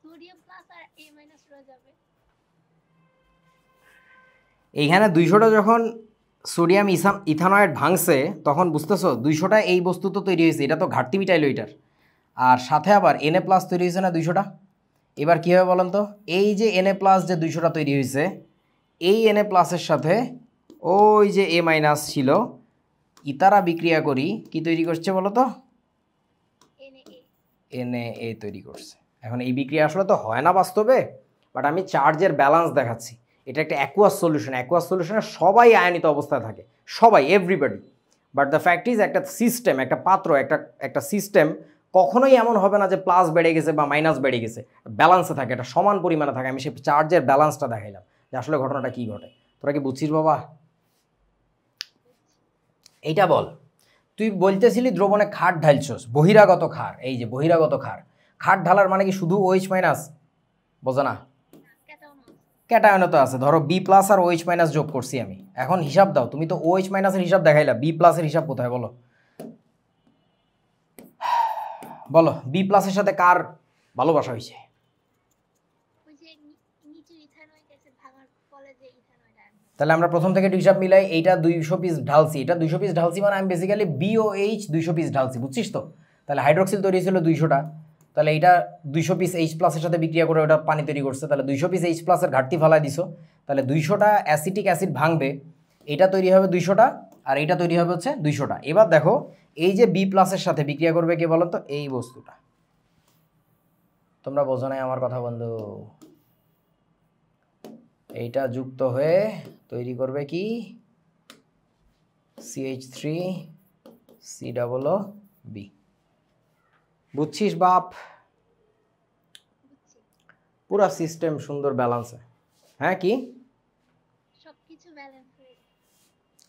সোডিয়াম প্লাস আর A মাইনাস রয়ে যাবে। এইখানে 200টা যখন সোডিয়াম ইথানয়েড ভাঙছে তখন বুঝতেছো 200টা এই বস্তু তো তৈরি হয়েছে, এটা তো ঘাটতি মিটাইলো এটার। আর সাথে আবার Na প্লাস তৈরি হয়েছে না 200টা। এবার কী হবে বলেন তো? এই যে Na প্লাস যে 200টা তৈরি হয়েছে, এই Na প্লাসের সাথে ওই যে A মাইনাস ছিল, ইতারা বিক্রিয়া করি কি তৈরি করছে বলো তো? Na তৈরি করছে। এখন এই বিক্রিয়া আসলে তো হয় না বাস্তবে, বাট আমি চার্জের ব্যালেন্স দেখাচ্ছি। এটা একটা অ্যাকুয়াস সলিউশন, অ্যাকুয়াস সলিউশনে সবাই আয়নিত অবস্থায় থাকে, সবাই, everybody. But the fact is একটা সিস্টেম, একটা পাত্র, একটা সিস্টেম কখনোই এমন হবে না যে প্লাস বেড়ে গেছে বা মাইনাস বেড়ে গেছে, ব্যালেন্সে থাকে, এটা সমান পরিমাণে থাকে। আমি সেই চার্জের ব্যালেন্সটা দেখাইলাম যে আসলে ঘটনাটা কী ঘটে। তোরা কি বুঝছিস বাবা? এইটা বল, তুই বলতেছিলি দ্রবণে খাট ঢালছস, বহিরাগত ক্ষার, এই যে বহিরাগত ক্ষার, খাট ঢালার মানে কি শুধু OH মাইনাস? বোঝো না? ক্যাটায়নও তো আছে। ধরো B প্লাস আর OH মাইনাস যোগ করছি আমি। এখন হিসাব দাও, তুমি তো OH মাইনাসের হিসাব দেখাইলা, B প্লাসের হিসাব কোথায় বলো? বলো B প্লাসের সাথে কার ভালোবাসা হয়েছে? যে নিচে ইথানয়েড অ্যাসিড ভাঙার ফলে যে ইথানয়েড আয়ন হয়। তাহলে আমরা প্রথম থেকে হিসাব মিলাই, এইটা 200 পিস ঢালছি, এটা 200 পিস ঢালছি মানে আমি বেসিক্যালি BOH 200 পিস ঢালছি, বুঝছিস তো? তাহলে হাইড্রোক্সিল তৈরি ছিল 200টা, তাহলে এইটা 200 পিস H+ সাথে বিক্রিয়া করে ওটা পানি তৈরি করছে, তাহলে 200 পিস H+ এর ঘাটতি ফালাই দিছো, তাহলে 200টা অ্যাসিটিক অ্যাসিড ভাঙবে, এটা তৈরি হবে 200টা আর এইটা তৈরি হবে হচ্ছে 200টা। এবার দেখো এই যে B+ এর সাথে বিক্রিয়া করবে কে বলো তো? এই বস্তুটা। তোমরা বোঝো নাই আমার কথা বন্ধু? এইটা যুক্ত হয়ে তৈরি করবে কি CH3COOB। বুঝছিস বাপ? বুঝছি, পুরা সিস্টেম সুন্দর ব্যালেন্সে। হ্যাঁ কি সবকিছু ব্যালেন্স হয়ে যায়।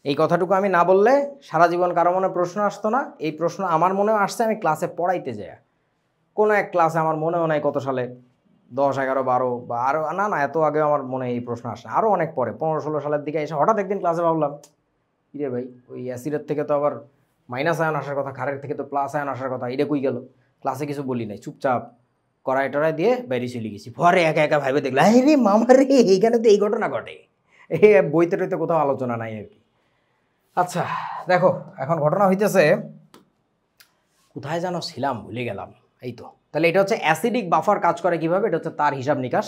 এই কথাটুকু আমি না বললে সারা জীবন কারো মনে প্রশ্ন আসতো না। এই প্রশ্ন আমার মনেও আসছে, আমি ক্লাসে পড়াইতে যাই, কোনো এক ক্লাসে আমার মনেও নাই কত সালে, 10, 11, 12 বা আরও না এত আগে আমার মনে এই প্রশ্ন আসে, আরও অনেক পরে 15-16 সালের দিকে এসে হঠাৎ একদিন ক্লাসে ভাবলাম ইরে ভাই ওই অ্যাসিডের থেকে তো আবার মাইনাস আয়ন আসার কথা, ক্ষারের থেকে তো প্লাস আয়ন আসার কথা, এটা কই গেল? ক্লাসে কিছু বলি নাই, চুপচাপ কড়াই টড়াই দিয়ে বাইরে চলে গেছি। পরে একা একা ভাইবে দেখলাম রে মামা রে এইখানে তো এই ঘটনা ঘটে, এ বইতে টইতে কোথাও আলোচনা নাই আর কি। আচ্ছা দেখো এখন ঘটনা হইতেছে, কোথায় যেন ছিলাম ভুলে গেলাম, এই তো। তাহলে এটা হচ্ছে অ্যাসিডিক বাফার কাজ করে কিভাবে, এটা হচ্ছে তার হিসাব নিকাশ।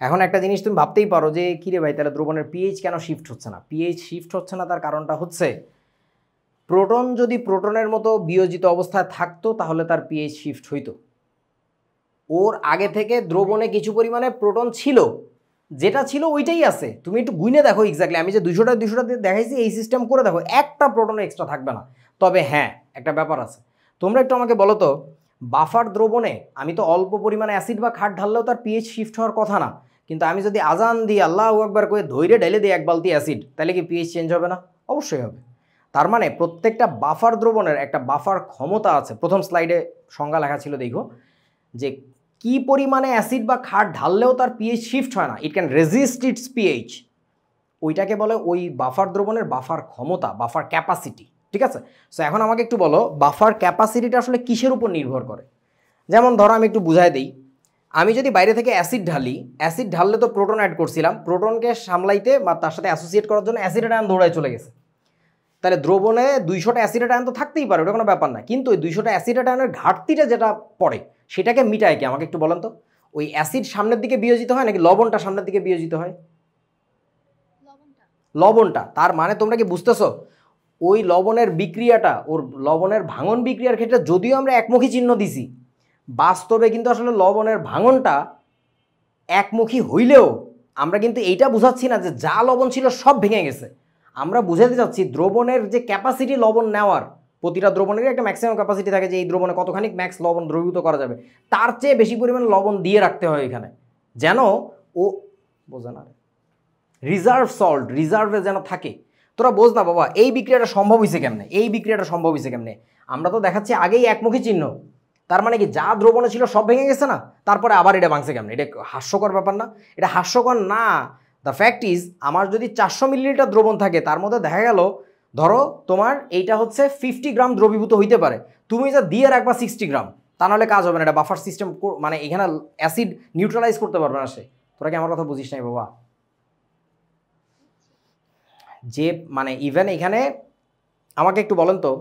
এখন একটা জিনিস তুমি ভাবতেই পারো যে কিরে ভাই তাহলে দ্রবণের পিএইচ কেন শিফট হচ্ছে না? পিএইচ শিফট হচ্ছে না তার কারণটা হচ্ছে প্রোটন যদি প্রোটনের মতো বিয়োজিত অবস্থায় থাকতো তাহলে তার পিএইচ শিফট হইতো। ওর আগে থেকে দ্রবণে কিছু পরিমাণে প্রোটন ছিল, যেটা ছিল ওইটাই আছে। তুমি একটু গুইনে দেখো এক্স্যাক্টলি, আমি যে 200টা দিয়ে দেখাইছি এই সিস্টেম করে দেখো, একটা প্রোটন এক্সট্রা থাকবে না। তবে হ্যাঁ একটা ব্যাপার আছে, তোমরা একটু আমাকে বলো তো, বাফার দ্রবণে আমি তো অল্প পরিমাণে অ্যাসিড বা ক্ষার ঢাললেও তার পিএইচ শিফট হওয়ার কথা না, কিন্তু আমি যদি আজান দিই আল্লাহু আকবার করে ধৈর্য ঢেলে দিই 1 বালতি অ্যাসিড, তাহলে কি পিএইচ চেঞ্জ হবে না? অবশ্যই হবে। তার মানে প্রত্যেকটা বাফার দ্রবণের একটা বাফার ক্ষমতা আছে। প্রথম স্লাইডে সংজ্ঞা লেখা ছিল দেখো, যে কি পরিমাণে অ্যাসিড বা ক্ষার ঢাললেও তার পিএইচ শিফট হয় না, it can resist it's pH, ওইটাকে বলে ওই বাফার দ্রবণের বাফার ক্ষমতা, বাফার ক্যাপাসিটি। ঠিক আছে? সো এখন আমাকে একটু বলো বাফার ক্যাপাসিটিটা আসলে কিসের উপর নির্ভর করে? যেমন ধরো আমি একটু বুঝাই দিই, আমি যদি বাইরে থেকে অ্যাসিড ঢালি, অ্যাসিড ঢাললে তো প্রোটন অ্যাড করছিলাম, প্রোটনকে সামলাইতে বা তার সাথে অ্যাসোসিয়েট করার জন্য অ্যাসিডের আয়ন দৌড়ায় চলে গেছে। তাহলে দ্রবণে 200টা অ্যাসিডের আয়ন তো থাকতেই পারে, ওটা কোনো ব্যাপার না, কিন্তু ওই 200টা অ্যাসিডের আয়নের ঘাটতিটা যেটা পড়ে সেটাকে মিটায় কি? আমাকে একটু বলেন তো, ওই অ্যাসিড সামনের দিকে বিয়োজিত হয় নাকি লবণটা সামনের দিকে বিয়োজিত হয়? লবণটা। তার মানে তোমরা কি বুঝতেছো ওই লবণের বিক্রিয়াটা, ওর লবণের ভাঙন বিক্রিয়ার ক্ষেত্রে যদিও আমরা একমুখী চিহ্ন দিছি, বাস্তবে কিন্তু আসলে লবণের ভাঙনটা একমুখী হইলেও আমরা কিন্তু এইটা বুঝাচ্ছি না যে যা লবণ ছিল সব ভেঙে গেছে। আমরা বুঝাতে চাচ্ছি দ্রবণের যে ক্যাপাসিটি লবণ নেওয়ার, প্রতিটা দ্রবণের একটা ম্যাক্সিমাম ক্যাপাসিটি থাকে যে এই দ্রবণে কতখানি ম্যাক্স লবণ দ্রবীভূত করা যাবে, তার চেয়ে বেশি পরিমাণে লবণ দিয়ে রাখতে হয় এখানে, যেন ও বোঝে না রিজার্ভ সল্ট রিজার্ভে যেন থাকে। তোরা বোঝ না বাবা এই বিক্রিয়াটা সম্ভব হয়েছে কেমনে, এই বিক্রিয়াটা সম্ভব হয়েছে কেমনে? আমরা তো দেখাচ্ছি আগেই একমুখী চিহ্ন, তার মানে কি যা দ্রবণে ছিল সব ভেঙে গেছে না, তারপরে আবার এটা ভাঙছে কেমনে? এটা হাস্যকর ব্যাপার না? এটা হাস্যকর না। দ্য ফ্যাক্ট ইজ আমার যদি 400 মিলিলিটার দ্রবণ থাকে, তার মধ্যে দেখা গেল ধরো তোমার এইটা হচ্ছে 50 গ্রাম দ্রবীভূত হইতে পারে, তুমি যা দিয়ে রাখবা 60 গ্রাম, তা নাহলে কাজ হবে না। এটা বাফার সিস্টেম, মানে এখানে অ্যাসিড নিউট্রালাইজ করতে পারবে না সে। তোরা কি আমার কথা বুঝিস নাই বাবা? যে মানে ইভেন এখানে আমাকে একটু বলেন তো,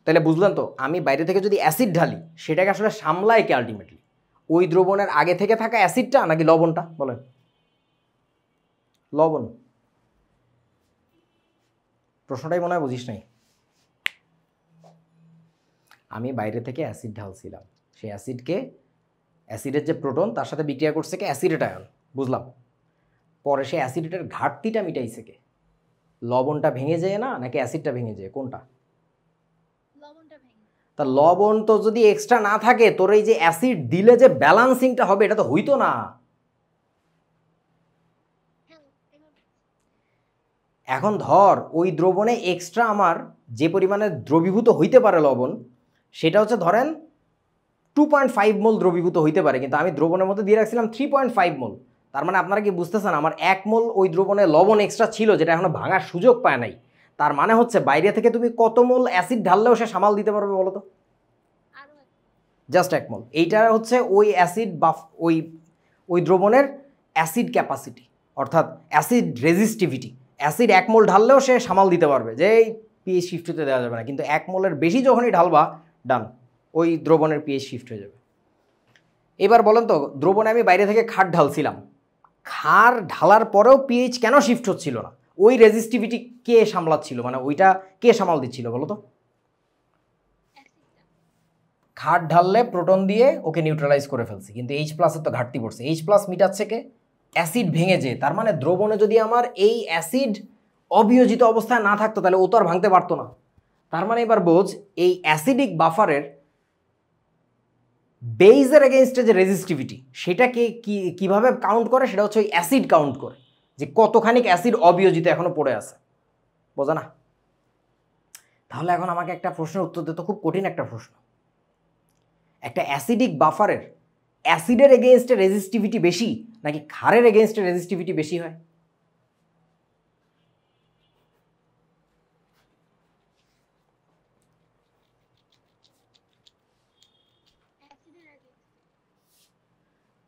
তাহলে বুঝলেন তো আমি বাইরে থেকে যদি অ্যাসিড ঢালি সেটাকে আসলে সামলায় কি আলটিমেটলি ওই দ্রবণের আগে থেকে থাকা অ্যাসিডটা নাকি লবণটা? বলেন। লবণ। প্রশ্নটাই মনে হয় বুঝিস নাই। আমি বাইরে থেকে অ্যাসিড ঢালছিলাম, সেই অ্যাসিডকে, অ্যাসিডের যে প্রোটন তার সাথে বিক্রিয়া করছে কে? অ্যাসিডেট আয়ন, বুঝলাম। পরে সেই অ্যাসিডেটের ঘাটতিটা মিটাইছে কে? লবণটা ভেঙে যায় না নাকি অ্যাসিডটা ভেঙে যায়? কোনটা? তা লবণ তো যদি এক্সট্রা না থাকে, তোর এই যে অ্যাসিড দিলে যে ব্যালান্সিংটা হবে এটা তো হইতো না। এখন ধর ওই দ্রবণে এক্সট্রা আমার যে পরিমাণে দ্রবীভূত হইতে পারে লবণ, সেটা হচ্ছে ধরেন 2.5 মোল দ্রবীভূত হইতে পারে, কিন্তু আমি দ্রবণের মধ্যে দিয়ে রাখছিলাম 3.5 মোল। তার মানে আপনারা কি বুঝতেছেন আমার 1 মোল ওই দ্রবণে লবণ এক্সট্রা ছিল, যেটা এখনো ভাঙার সুযোগ পায় নাই। তার মানে হচ্ছে বাইরে থেকে তুমি কত মোল অ্যাসিড ঢাললেও সে সামাল দিতে পারবে বলো তো? জাস্ট 1 মোল। এইটা হচ্ছে ওই অ্যাসিড বা ওই ওই দ্রবণের অ্যাসিড ক্যাপাসিটি অর্থাৎ অ্যাসিড রেজিস্টিভিটি। অ্যাসিড 1 মোল ঢাললেও সে সামাল দিতে পারবে যে এই পিএইচ শিফট হতে দেওয়া যাবে না, কিন্তু 1 মোলের বেশি যখনই ঢালবা ডান, ওই দ্রবণের পিএইচ শিফট হয়ে যাবে। এবার বলেন তো দ্রবণে আমি বাইরে থেকে খার ঢালছিলাম, খার ঢালার পরেও পিএইচ কেন শিফট হচ্ছিল না? ওই রেজিস্টিভিটি কে সামলাচ্ছিল, মানে ওইটা কে সামাল দিচ্ছিল বলো তো? খার ঢাললে প্রোটন দিয়ে ওকে নিউট্রালাইজ করে ফেলছি, কিন্তু এইচ প্লাসের তো ঘাটতি পড়ছে। এইচ প্লাস মিটাচ্ছে কে? অ্যাসিড ভেঙে যে। তার মানে দ্রবণে যদি আমার এই অ্যাসিড অবিয়োজিত অবস্থায় না থাকতো তাহলে ও তো আর ভাঙতে পারতো না। তার মানে এবার বোঝ এই অ্যাসিডিক বাফারের বেইজের এগেইনস্টে যে রেজিস্টিভিটি সেটাকে কিভাবে কাউন্ট করে, সেটা হচ্ছে ওই অ্যাসিড কাউন্ট করে যে কতখানি অ্যাসিড অবিয়োজিত এখনো পড়ে আছে, বোঝা না? তাহলে এখন আমাকে একটা প্রশ্নের উত্তর দিতে, খুব কঠিন একটা প্রশ্ন। একটা অ্যাসিডিক বাফারের অ্যাসিডের এগেইনস্টে রেজিস্টিভিটি বেশি নাকি ক্ষারের এগেইনস্টে রেজিস্টিভিটি বেশি হয়?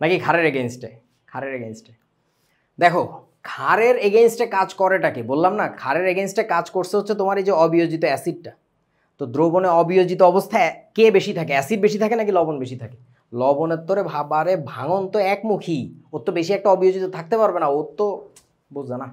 নাকি ক্ষারের এগেইনস্টে? ক্ষারের এগেইনস্টে। দেখো ক্ষারের এগেইনস্টে কাজ করেটাকে বললাম না, ক্ষারের এগেইনস্টে কাজ করছে হচ্ছে তোমার এই যে অবিয়োজিত অ্যাসিডটা। তো দ্রবণে অবিয়োজিত অবস্থায় কে বেশি থাকে, অ্যাসিড বেশি থাকে নাকি লবণ বেশি থাকে? লবণের তোরে ভাবারে ভাঙন তো একমুখী, ওর তো বেশি একটা অবিয়োজিত থাকতে পারবে না, ওর তো বুঝা না।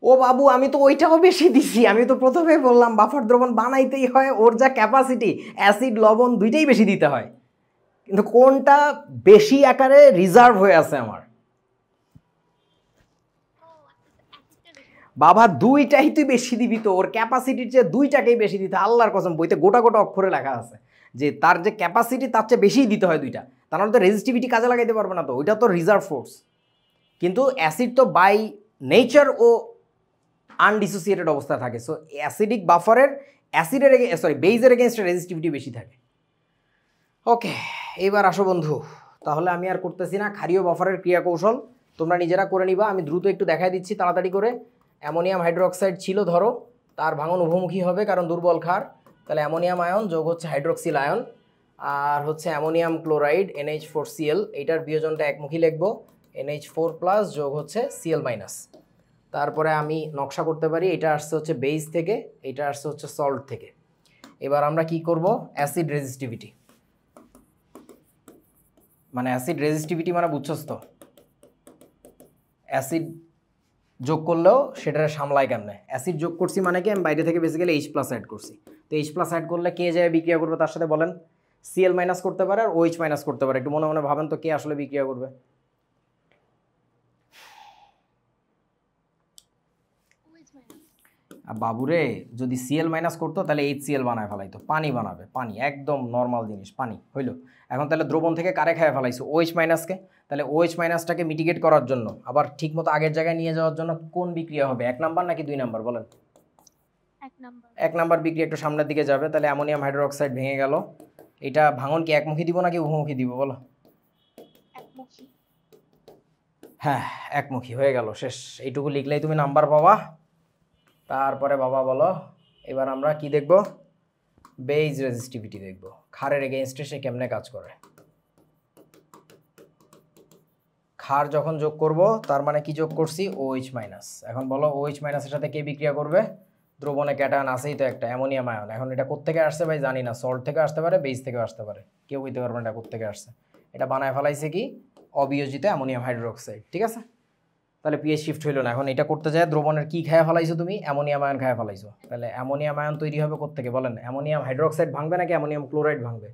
ও বাবু আমি তো ওইটাও বেশি দিছি, আমি তো প্রথমে বললাম বাফার দ্রবণ বানাইতেই হয় ওর যা ক্যাপাসিটি, অ্যাসিড লবণ দুইটাই বেশি দিতে হয়, কিন্তু কোনটা বেশি আকারে রিজার্ভ হয়ে আছে আমার? বাবা দুইটাই তুই বেশি দিবি তো, ওর ক্যাপাসিটির চেয়ে দুইটাকেই বেশি দিতে, আল্লাহর কসম বইতে গোটা গোটা অক্ষরে লেখা আছে যে তার যে ক্যাপাসিটি তার চেয়ে বেশিই দিতে হয় দুইটা, তার মানে তো রেজিস্টিভিটি কাজে লাগাইতে পারবে না, তো ওইটা তো রিজার্ভ ফোর্স। কিন্তু অ্যাসিড তো বাই নেচার ও আনডিসোসিয়েটেড অবস্থায় থাকে, সো অ্যাসিডিক বাফারের অ্যাসিডের বেইজের এগেনস্টে রেজিস্টিভিটি বেশি থাকে। ওকে এইবার আসো বন্ধু, তাহলে আমি আর করতেছি না, ক্ষারীয় বাফারের ক্রিয়া কৌশল তোমরা নিজেরা করে নিবা, আমি দ্রুত একটু দেখাই দিচ্ছি তাড়াতাড়ি করে। অ্যামোনিয়াম হাইড্রোক্সাইড ছিল ধরো, তার ভাঙন উভমুখী হবে কারণ দুর্বল ক্ষার, তাহলে অ্যামোনিয়াম আয়ন যোগ হচ্ছে হাইড্রোক্সিল আয়ন, আর হচ্ছে অ্যামোনিয়াম ক্লোরাইড NH4Cl, এইটার বিয়োজনটা একমুখী লিখবো, NH4+ যোগ হচ্ছে Cl-। তারপরে আমি নকশা করতে পারি, এটা আসছে হচ্ছে বেস থেকে, এটা আসছে হচ্ছে সল্ট থেকে। এবার আমরা কি করব, অ্যাসিড রেজিস্টিভিটি, মানে অ্যাসিড রেজিস্টিভিটি মানে বুঝছস তো, অ্যাসিড যোগ করলেও সেটা সামলায় কেমনে। অ্যাসিড যোগ করছি মানে কি, আমি বাইরে থেকে বেসিক্যালি H+ অ্যাড করছি, তো H+ অ্যাড করলে কে যায় বিক্রিয়া করবে তার সাথে বলেন? Cl- করতে পারে আর OH- করতে পারে, একটু মনে মনে ভাবেন তো কে আসলে বিক্রিয়া করবে? বাবুরে যদি Cl- করতো তাহলে HCl বানায় ফেলাইতো, পানি বানাবে, পানি একদম নর্মাল জিনিস, পানি হইলো। এখন তাহলে দ্রবণ থেকে কারে খায় ফেলাইছো? OH-কে। তাহলে OH-টাকে মিটিগেট করার জন্য আবার ঠিকমতো আগের জায়গায় নিয়ে যাওয়ার জন্য কোন বিক্রিয়া হবে, 1 নাম্বার নাকি 2 নাম্বার বলেন? 1 নাম্বার বিক্রিয়া একটু সামনের দিকে যাবে, তাহলে অ্যামোনিয়াম হাইড্রোক্সাইড ভেঙে গেল। এটা ভাঙন কি একমুখী দিব নাকি উভমুখী দিব বলো? একমুখী। হ্যাঁ একমুখী হয়ে গেল, শেষ। এইটুকু লিখলেই তুমি নাম্বার পাবা। তারপরে বাবা বলো এবার আমরা কি দেখব, বেইজ রেজিস্টিভিটি দেখব, ক্ষারের এগেইনস্টে সে কেমনে কাজ করে। ক্ষার যখন যোগ করব তার মানে কি যোগ করছি, OH-। এখন বলো OH- এর সাথে কে বিক্রিয়া করবে? দ্রবণে ক্যাটায়ন আছেই তো একটা, অ্যামোনিয়াম আয়ন। এখন এটা কোত্থেকে আসছে ভাই জানি না, সল্ট থেকে আসতে পারে, বেস থেকে আসতে পারে, কেউ কইতে পারবে না এটা কোত্থেকে আসছে। এটা বানায় ফেলাইছে কি, অবিয়োজিত অ্যামোনিয়াম হাইড্রোক্সাইড, ঠিক আছে? তাহলে পিএইচ শিফট হইলো না। এখন এটা করতে যায় দ্রবণের কি খায়া ফেলাইছো তুমি, অ্যামোনিয়াম আয়ন খায়া ফেলাইছো, তাহলে অ্যামোনিয়াম আয়ন তৈরি হবে কোত্থেকে বলেন? অ্যামোনিয়াম হাইড্রোক্সাইড ভাঙবে নাকি অ্যামোনিয়াম ক্লোরাইড ভাঙবে?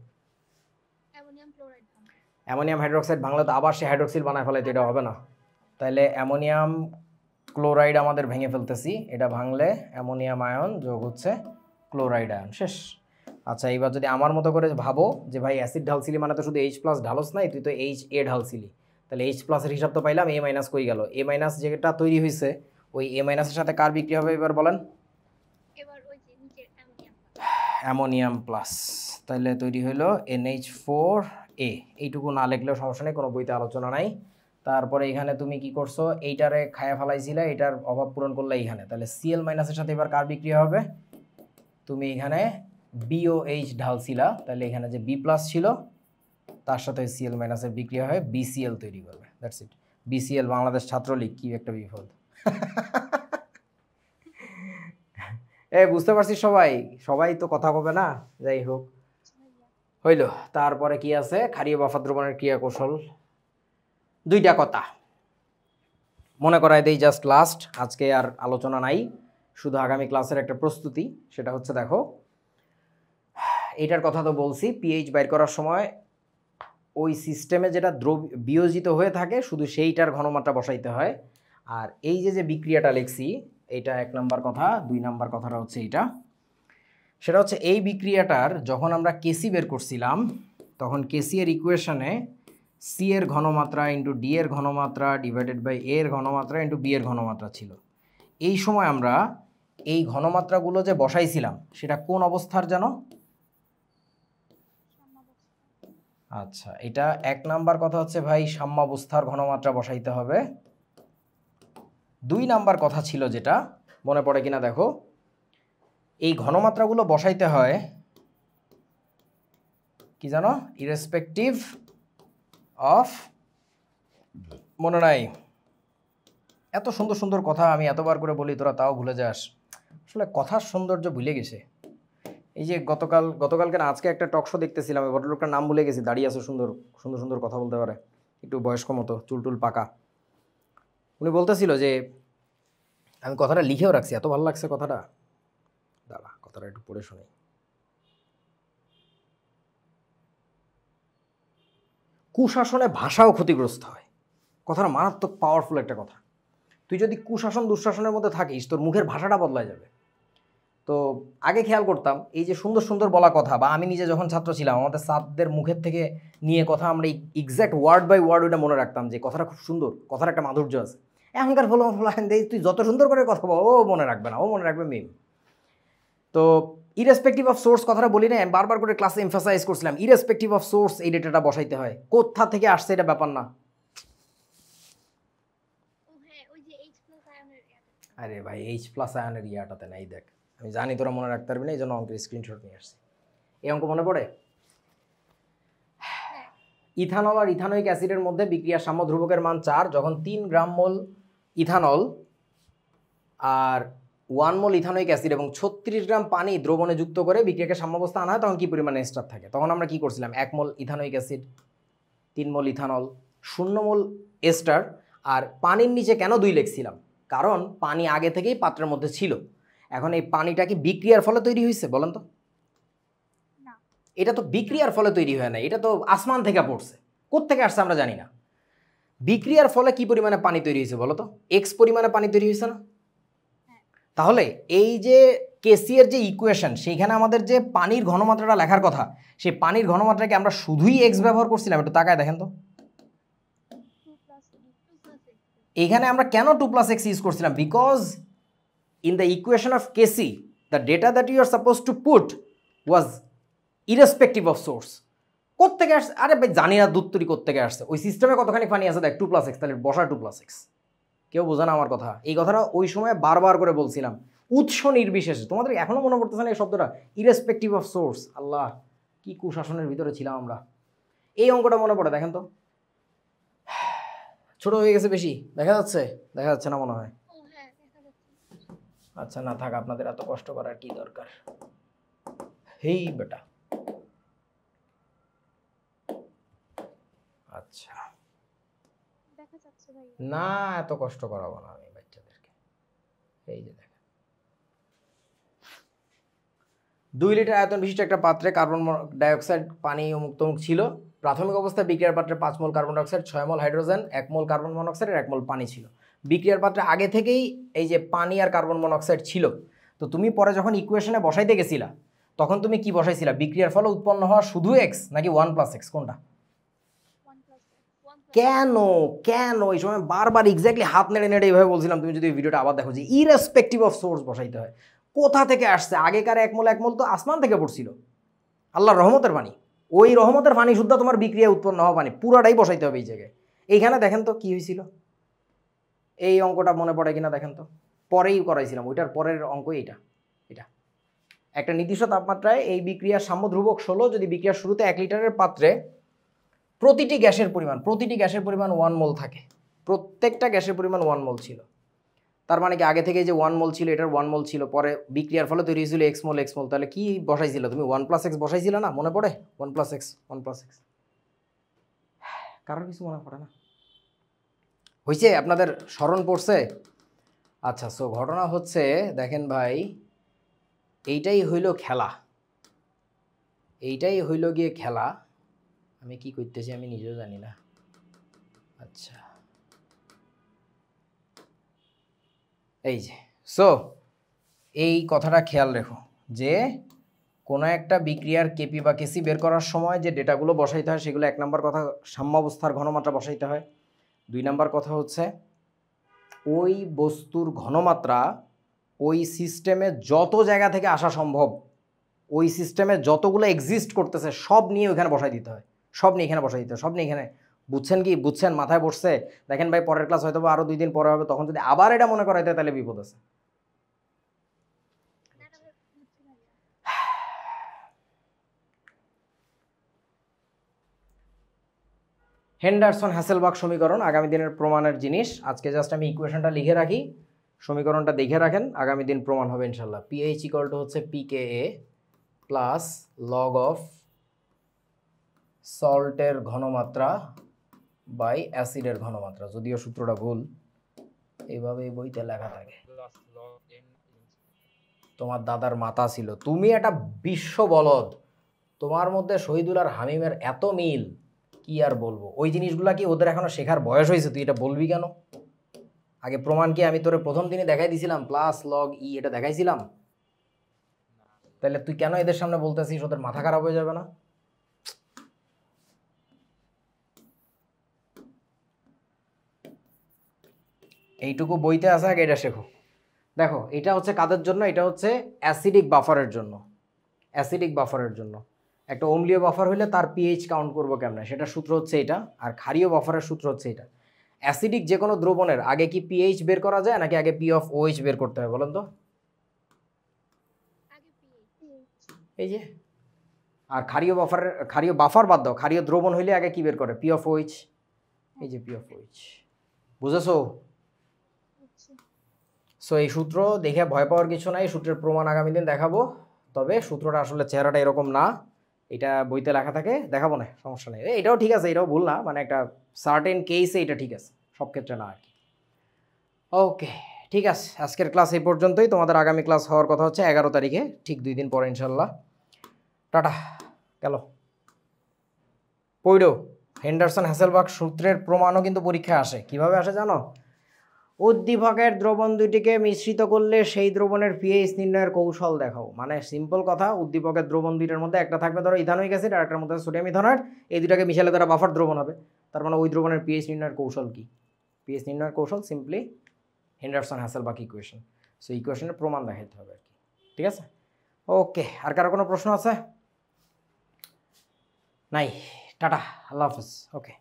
অ্যামোনিয়াম হাইড্রোক্সাইড ভাঙলে তো আবার সে হাইড্রোক্সিল বানায় ফেলাইতো, এটা হবে না। তাহলে অ্যামোনিয়াম ক্লোরাইড আমাদের ভেঙে ফেলতেছি, এটা ভাঙলে অ্যামোনিয়াম আয়ন যোগ হচ্ছে ক্লোরাইড আয়ন, শেষ। আচ্ছা এবার যদি আমার মতো করে ভাবো যে ভাই অ্যাসিড ঢালছিলি মানে তো শুধু H+ ঢালস নাই, তুই তো HA ঢালছিলি, তাহলে H+ এর হিসাব তো পাইলাম, A- কই গেল? A- যেটা তৈরি হয়েছে ওই A- এর সাথে কার বিক্রি হবে এবার বলেন? অ্যামোনিয়াম প্লাস, তাহলে তৈরি হলো NH4A। এইটুকু না লিখলেও সমস্যা নেই, কোনো বইতে আলোচনা নাই। তারপরে এখানে তুমি কি করছো, এইটারে খায়া ফেলাইছিলে, এটার অভাব পূরণ করলে এইখানে, তাহলে Cl- এর সাথে এবার কার বিক্রিয়া হবে? তুমি এখানে BOH ঢালছিলা, তাহলে এখানে যে B+ ছিল তার সাথে Cl- এর বিক্রিয়া হয়ে BCl তৈরি করবে। That's it. BCl Bangladesh Chhatra League, কি একটা বিপদ। বুঝতে পারছি সবাই, সবাই তো কথা বলবে না, যাই হোক হইল। তারপরে কি আছে, ক্ষারীয় বাফার দ্রবণের ক্রিয়া কৌশল, দুইটা কথা মনে করাই দেই, জাস্ট লাস্ট, আজকে আর আলোচনা নাই, শুধু আগামী ক্লাসের একটা প্রস্তুতি। সেটা হচ্ছে দেখো, এটার কথা তো বলছি, পিএইচ বাইর করার সময় ওই সিস্টেমে যেটা বিয়োজিত হয়ে থাকে শুধু সেইটার ঘনমাত্রা বসাইতে হয়। আর এই যে বিক্রিয়াটা লিখছি, এটা 1 নাম্বার কথা। 2 নাম্বার কথাটা হচ্ছে এইটা, সেটা হচ্ছে এই বিক্রিয়াটার যখন আমরা কেসি বের করছিলাম, তখন কেসি এর ইকুয়েশনে সি এর ঘনমাত্রা ইন্টু ডি এর ঘনমাত্রা ডিভাইডেড বাই এ এর ঘনমাত্রা ইন্টু বি এর ঘনমাত্রা ছিল। এই সময় আমরা এই ঘনমাত্রাগুলো যে বসাইছিলাম সেটা কোন অবস্থার যেন? আচ্ছা, এটা 1 নাম্বার কথা হচ্ছে ভাই, সাম্যাবস্থার ঘনমাত্রা বসাইতে হবে। 2 নাম্বার কথা ছিল যেটা, মনে পড়ে কিনা দেখো, এই ঘনমাত্রাগুলো বসাইতে হয় কি জানো, ইরেসপেক্টিভ অফ, মনে নাই? এত সুন্দর সুন্দর কথা আমি এতবার করে বলি, তোরা তাও ভুলে যাস। আসলে কথার সৌন্দর্য ভুলে গেছে। এই যে গতকালকে না আজকে একটা টক শো দেখতেছিলাম, ওই ভদ্রলোকটার নাম ভুলে গেছি, দাঁড়িয়ে আছে, সুন্দর সুন্দর সুন্দর কথা বলতে পারে, একটু বয়স্ক মতো, চুলটুল পাকা। উনি বলতেছিল যে, আমি কথাটা লিখেও রাখছি, এত ভালো লাগছে কথাটা, দাঁড়া কথাটা একটু পড়ে শুনি। কুশাসনে ভাষাও ক্ষতিগ্রস্ত হয়, কথাটা মারাত্মক পাওয়ারফুল একটা কথা। তুই যদি কুশাসন দুঃশাসনের মধ্যে থাকিস, তোর মুখের ভাষাটা বদলায় যাবে। তো আগে খেয়াল করতাম এই যে সুন্দর সুন্দর বলা কথা, বা আমি নিজে যখন ছাত্র ছিলাম আমাদের স্যারদের মুখের থেকে নিয়ে কথা আমরা এক্স্যাক্ট ওয়ার্ড বাই ওয়ার্ড ওইটা মনে রাখতাম যে কথাটা খুব সুন্দর, কথার একটা মাধুর্য আছে। এখনকার তুই যত সুন্দর করে কথা বল, ও মনে রাখবে না, ও মনে রাখবে মেম। তো ইরেসপেক্টিভ অফ সোর্স কথাটা বলি না, বারবার করে ক্লাসে এমফাসাইজ করছিলাম, ইরেসপেক্টিভ অফ সোর্স এই ডেটাটা বসাইতে হয়। কোথা থেকে আসছে এটা ব্যাপার না। আরে ভাই, H+ আয়নের ইয়াটাতে নাই, দেখ আমি জানি তোরা মনে রাখতে পারবি না, এই জন্য অঙ্কের স্ক্রিনশট নিয়ে আসছি। এই অঙ্ক মনে পড়ে? ইথানল আর ইথানোয়িক অ্যাসিডের মধ্যে বিক্রিয়ার সাম্য ধ্রুবকের মান 4, যখন 3 গ্রাম মোল ইথানল আর 1 মোল ইথানোয়িক অ্যাসিড এবং 36 গ্রাম পানি দ্রবণে যুক্ত করে বিক্রিয়াকে সাম্যাবস্থা আনা হয়, তখন কি পরিমাণে এস্টার থাকে? তখন আমরা কি করছিলাম, 1 মোল ইথানোয়িক অ্যাসিড, 3 মোল ইথানল, 0 মোল এস্টার। আর পানির নিচে কেন 2 লিখছিলাম? কারণ পানি আগে থেকেই পাত্রের মধ্যে ছিল। এখন এই পানিটা কি বিক্রিয়ার ফলে তৈরি হয়েছে বলেন তো? এটা তো বিক্রিয়ার ফলে তৈরি হয় না, এটা তো আসমান থেকে পড়ছে, কোত্থেকে আসছে আমরা জানি না। বিক্রিয়ার ফলে কি পরিমাণে পানি তৈরি হয়েছে বলো তো? এক্স পরিমাণে পানি তৈরি হয়েছে না? তাহলে এই যে কেসি এর যে ইকুয়েশন, সেইখানে আমাদের যে পানির ঘনমাত্রাটা লেখার কথা, সেই পানির ঘনমাত্রাকে আমরা শুধুই এক্স ব্যবহার করছিলাম। একটু তাকায় দেখেন তো, এখানে আমরা কেন 2+x ইউজ করছিলাম? Because in the equation of KC the data that you are suppose to put was irrespective of source. কোত্থেকে আসছে? আরে ভাই জানি না দুত্তরি কোত্থেকে আসছে, ওই সিস্টেমে কতখানি পানি আছে দেখ, 2+x, তাহলে বসা 2+x। কেউ বোঝে না আমার কথা? এই কথাটা ওই সময় বারবার করে বলছিলাম, উৎস নির্বিশেষে। তোমাদের এখনো মনে পড়তেছে না এই শব্দটা, ইরেসপেক্টিভ অফ সোর্স? আল্লাহ, কি কুশাসনের ভিতরে ছিলাম আমরা। এই অঙ্কটা মনে পড়ে, দেখেন তো। ছোট হয়ে গেছে বেশি, দেখা যাচ্ছে? দেখা যাচ্ছে না মনে হয়। আচ্ছা না থাক, আপনাদের এত কষ্ট করার কি দরকার। হেই বেটা, আচ্ছা না এত কষ্ট করাবো না আমি বাচ্চাদেরকে। এই যে দেখেন, 2 লিটার আয়তন বিশিষ্ট একটা পাত্রে কার্বন ডাইঅক্সাইড পানি মুক্ত ছিল। প্রাথমিক অবস্থায় বিক্রিয়ার পাত্রে 5 mole carbon dioxide, 6 mole hydrogen, 1 mole carbon monoxide আর 1 মোল পানি ছিল। বিক্রিয়ার পাত্রে আগে থেকেই এই যে পানি আর কার্বন মনোক্সাইড ছিল। তো তুমি পরে যখন ইকুয়েশনে বসাইতে গেছিলা, তখন তুমি কি বসাইছিলা? বিক্রিয়ার ফলে উৎপন্ন হওয়া শুধু এক্স নাকি 1+x, কোনটা? কেন কেন এই সময় বারবার এক্স্যাক্টলি হাত নেড়ে নেড়ে এইভাবে বলছিলাম? তুমি যদি ভিডিওটা আবার দেখো যে ইরেসপেক্টিভ অফ সোর্স বসাইতে হয়। কোথা থেকে আসছে? আগেকার 1 মোল তো আসমান থেকে পড়ছিল, আল্লাহর রহমতের পানি। ওই রহমতের পানি শুদ্ধ তোমার বিক্রিয়া উৎপন্ন হওয়া পানি, পুরাটাই বসাইতে হবে এই জায়গায়। এইখানে দেখেন তো কি হয়েছিল, এই অঙ্কটা মনে পড়ে কিনা দেখেন তো। পরেই করাইছিলাম, ওইটার পরের অঙ্ক এইটা। এটা একটা নির্দিষ্ট তাপমাত্রায় এই বিক্রিয়ার সাম্য ধ্রুবক 16 যদি বিক্রিয়ার শুরুতে 1 লিটারের পাত্রে প্রতিটি গ্যাসের পরিমাণ 1 মোল থাকে, প্রত্যেকটা গ্যাসের পরিমাণ 1 মোল ছিল, তার মানে কি আগে থেকে যে 1 মোল ছিল এটার 1 মোল ছিল, পরে বিক্রিয়ার ফলে তৈরি হয়েছিল x মোল, তাহলে কি বসাইছিল তুমি? 1 + x বসাইছিল না? মনে পড়ে? 1 + x, 1 + x। কারোর কিছু মনে পড়ে না? হয়েছে? আপনাদের স্মরণ পড়ছে? আচ্ছা, সো ঘটনা হচ্ছে দেখেন ভাই, এইটাই হইল খেলা, এইটাই হইল গিয়ে খেলা। আমি কি করতেছি আমি নিজেও জানি না। আচ্ছা, এই যে সো এই কথাটা খেয়াল রেখো যে কোনো একটা বিক্রিয়ার কেপি বা কেসি বের করার সময় যে ডেটাগুলো বসাইতে হয় সেগুলো 1 নম্বর কথা সাম্যাবস্থার ঘনমাত্রা বসাইতে হয়। 2 নম্বর কথা হচ্ছে ওই বস্তুর ঘনমাত্রা ওই সিস্টেমে যত জায়গা থেকে আসা সম্ভব, ওই সিস্টেমে যতগুলো এক্সিস্ট করতেছে সব নিয়ে ওইখানে বসাই দিতে হয়, সব নিয়ে এখানে বসাই দিতে হয়, সব নিয়ে এখানে। বুঝছেন কি? বুঝছেন? মাথায় বসছে? দেখেন ভাই, পরের ক্লাস হয়তো আরও 2 দিন পরে হবে, তখন যদি আবার এটা মনে করাইতে তাহলে বিপদ আছে। হেন্ডারসন হ্যাসেলবাগ সমীকরণ আগামী দিনের প্রমাণের জিনিস। আজকে জাস্ট আমি ইকুয়েশনটা লিখে রাখি, সমীকরণটা দেখে রাখেন, আগামী দিন প্রমাণ হবে ইনশাল্লাহ। পিএইচ ইকুয়াল টু হচ্ছে পিকেএ প্লাস লগ অফ সল্টের ঘনমাত্রা বাই অ্যাসিডের ঘনমাত্রা। যদিও সূত্রটা ভুল, এইভাবে এই বইতে লেখা থাকে। তোমার দাদার মাথা ছিল, তুমি একটা বিশ্ব বলদ, তোমার মধ্যে শহীদুল আর হামিমের এত মিল, কি আর বলবো। ওই জিনিসগুলা কি ওদের এখনো শেখার বয়স হয়েছে? তুই এটা বলবি কেন? আগে প্রমাণ কি আমি তোরে প্রথম দিনে দেখাই দিছিলাম? প্লাস লগ ই এটা দেখাইছিলাম? তাহলে তুই কেন এদের সামনে বলতেছিস? ওদের মাথা খারাপ হয়ে যাবে না? এইটুকু বইতে আছে, আগে এটা শেখো। দেখো, এটা হচ্ছে কাদের জন্য? এটা হচ্ছে অ্যাসিডিক বাফারের জন্য। অ্যাসিডিক বাফারের জন্য একটা অম্লীয় বাফার হইলে তার পিএইচ কাউন্ট করবো কেমনে, সেটা সূত্র হচ্ছে এটা। আর ক্ষারীয় বাফারের সূত্র হচ্ছে এটা। অ্যাসিডিক যে কোনো দ্রবণের আগে কি পিএইচ বের করা যায় নাকি আগে পি অফ ওএইচ বের করতে হয় বলেন তো? এই যে। আর ক্ষারীয় বাফার বাদ দাও, ক্ষারীয় দ্রবণ হইলে আগে কি বের করে? P of OH. এই যে পি অফ ওএইচ, বুঝেছো? সো এই সূত্র দেখে ভয় পাওয়ার কিছু নাই, সূত্রের প্রমাণ আগামী দিন দেখাবো। তবে সূত্রটা আসলে চেহারাটা এরকম না, এটা বইতে লেখা থাকে, দেখাবো না, সমস্যা নেই। এটাও ঠিক আছে, এটাও ভুল না, মানে একটা সার্টেন কেসে এটা ঠিক আছে, সব ক্ষেত্রে না আর কি। ওকে, ঠিক আছে, আজকের ক্লাস এই পর্যন্তই। তোমাদের আগামী ক্লাস হওয়ার কথা হচ্ছে 11 তারিখে, ঠিক 2 দিন পরে ইনশাল্লাহ। টাটা, গেল। পড়ো, হেন্ডারসন হ্যাসেলবাগ সূত্রের প্রমাণও কিন্তু পরীক্ষায় আসে। কিভাবে আসে জানো? উদ্দীপকের দ্রবণ দুটিকে মিশ্রিত করলে সেই দ্রবণের পিএইচ নির্ণয়ের কৌশল দেখাও। মানে সিম্পল কথা, উদ্দীপকের দ্রবণ দুইটার মধ্যে একটা থাকবে ধরো ইথানোয়িক অ্যাসিড আর একটার মধ্যে সোডিয়াম ইথানয়েড, এই দুটাকে মিশালে তারা বাফার দ্রবণ হবে। তার মানে ওই দ্রবণের পিএইচ নির্ণয়ের কৌশল কি? পিএইচ নির্ণয়ের কৌশল সিম্পলি হেন্ডারসন হ্যাসেলবাগ ইকুয়েশন। সো ইকুয়েশনের প্রমাণ দেখাতে হবে আর কি, ঠিক আছে? ওকে, আর কারো কোনো প্রশ্ন আছে? নাই? টাটা, আল্লাহ হাফেজ। ওকে।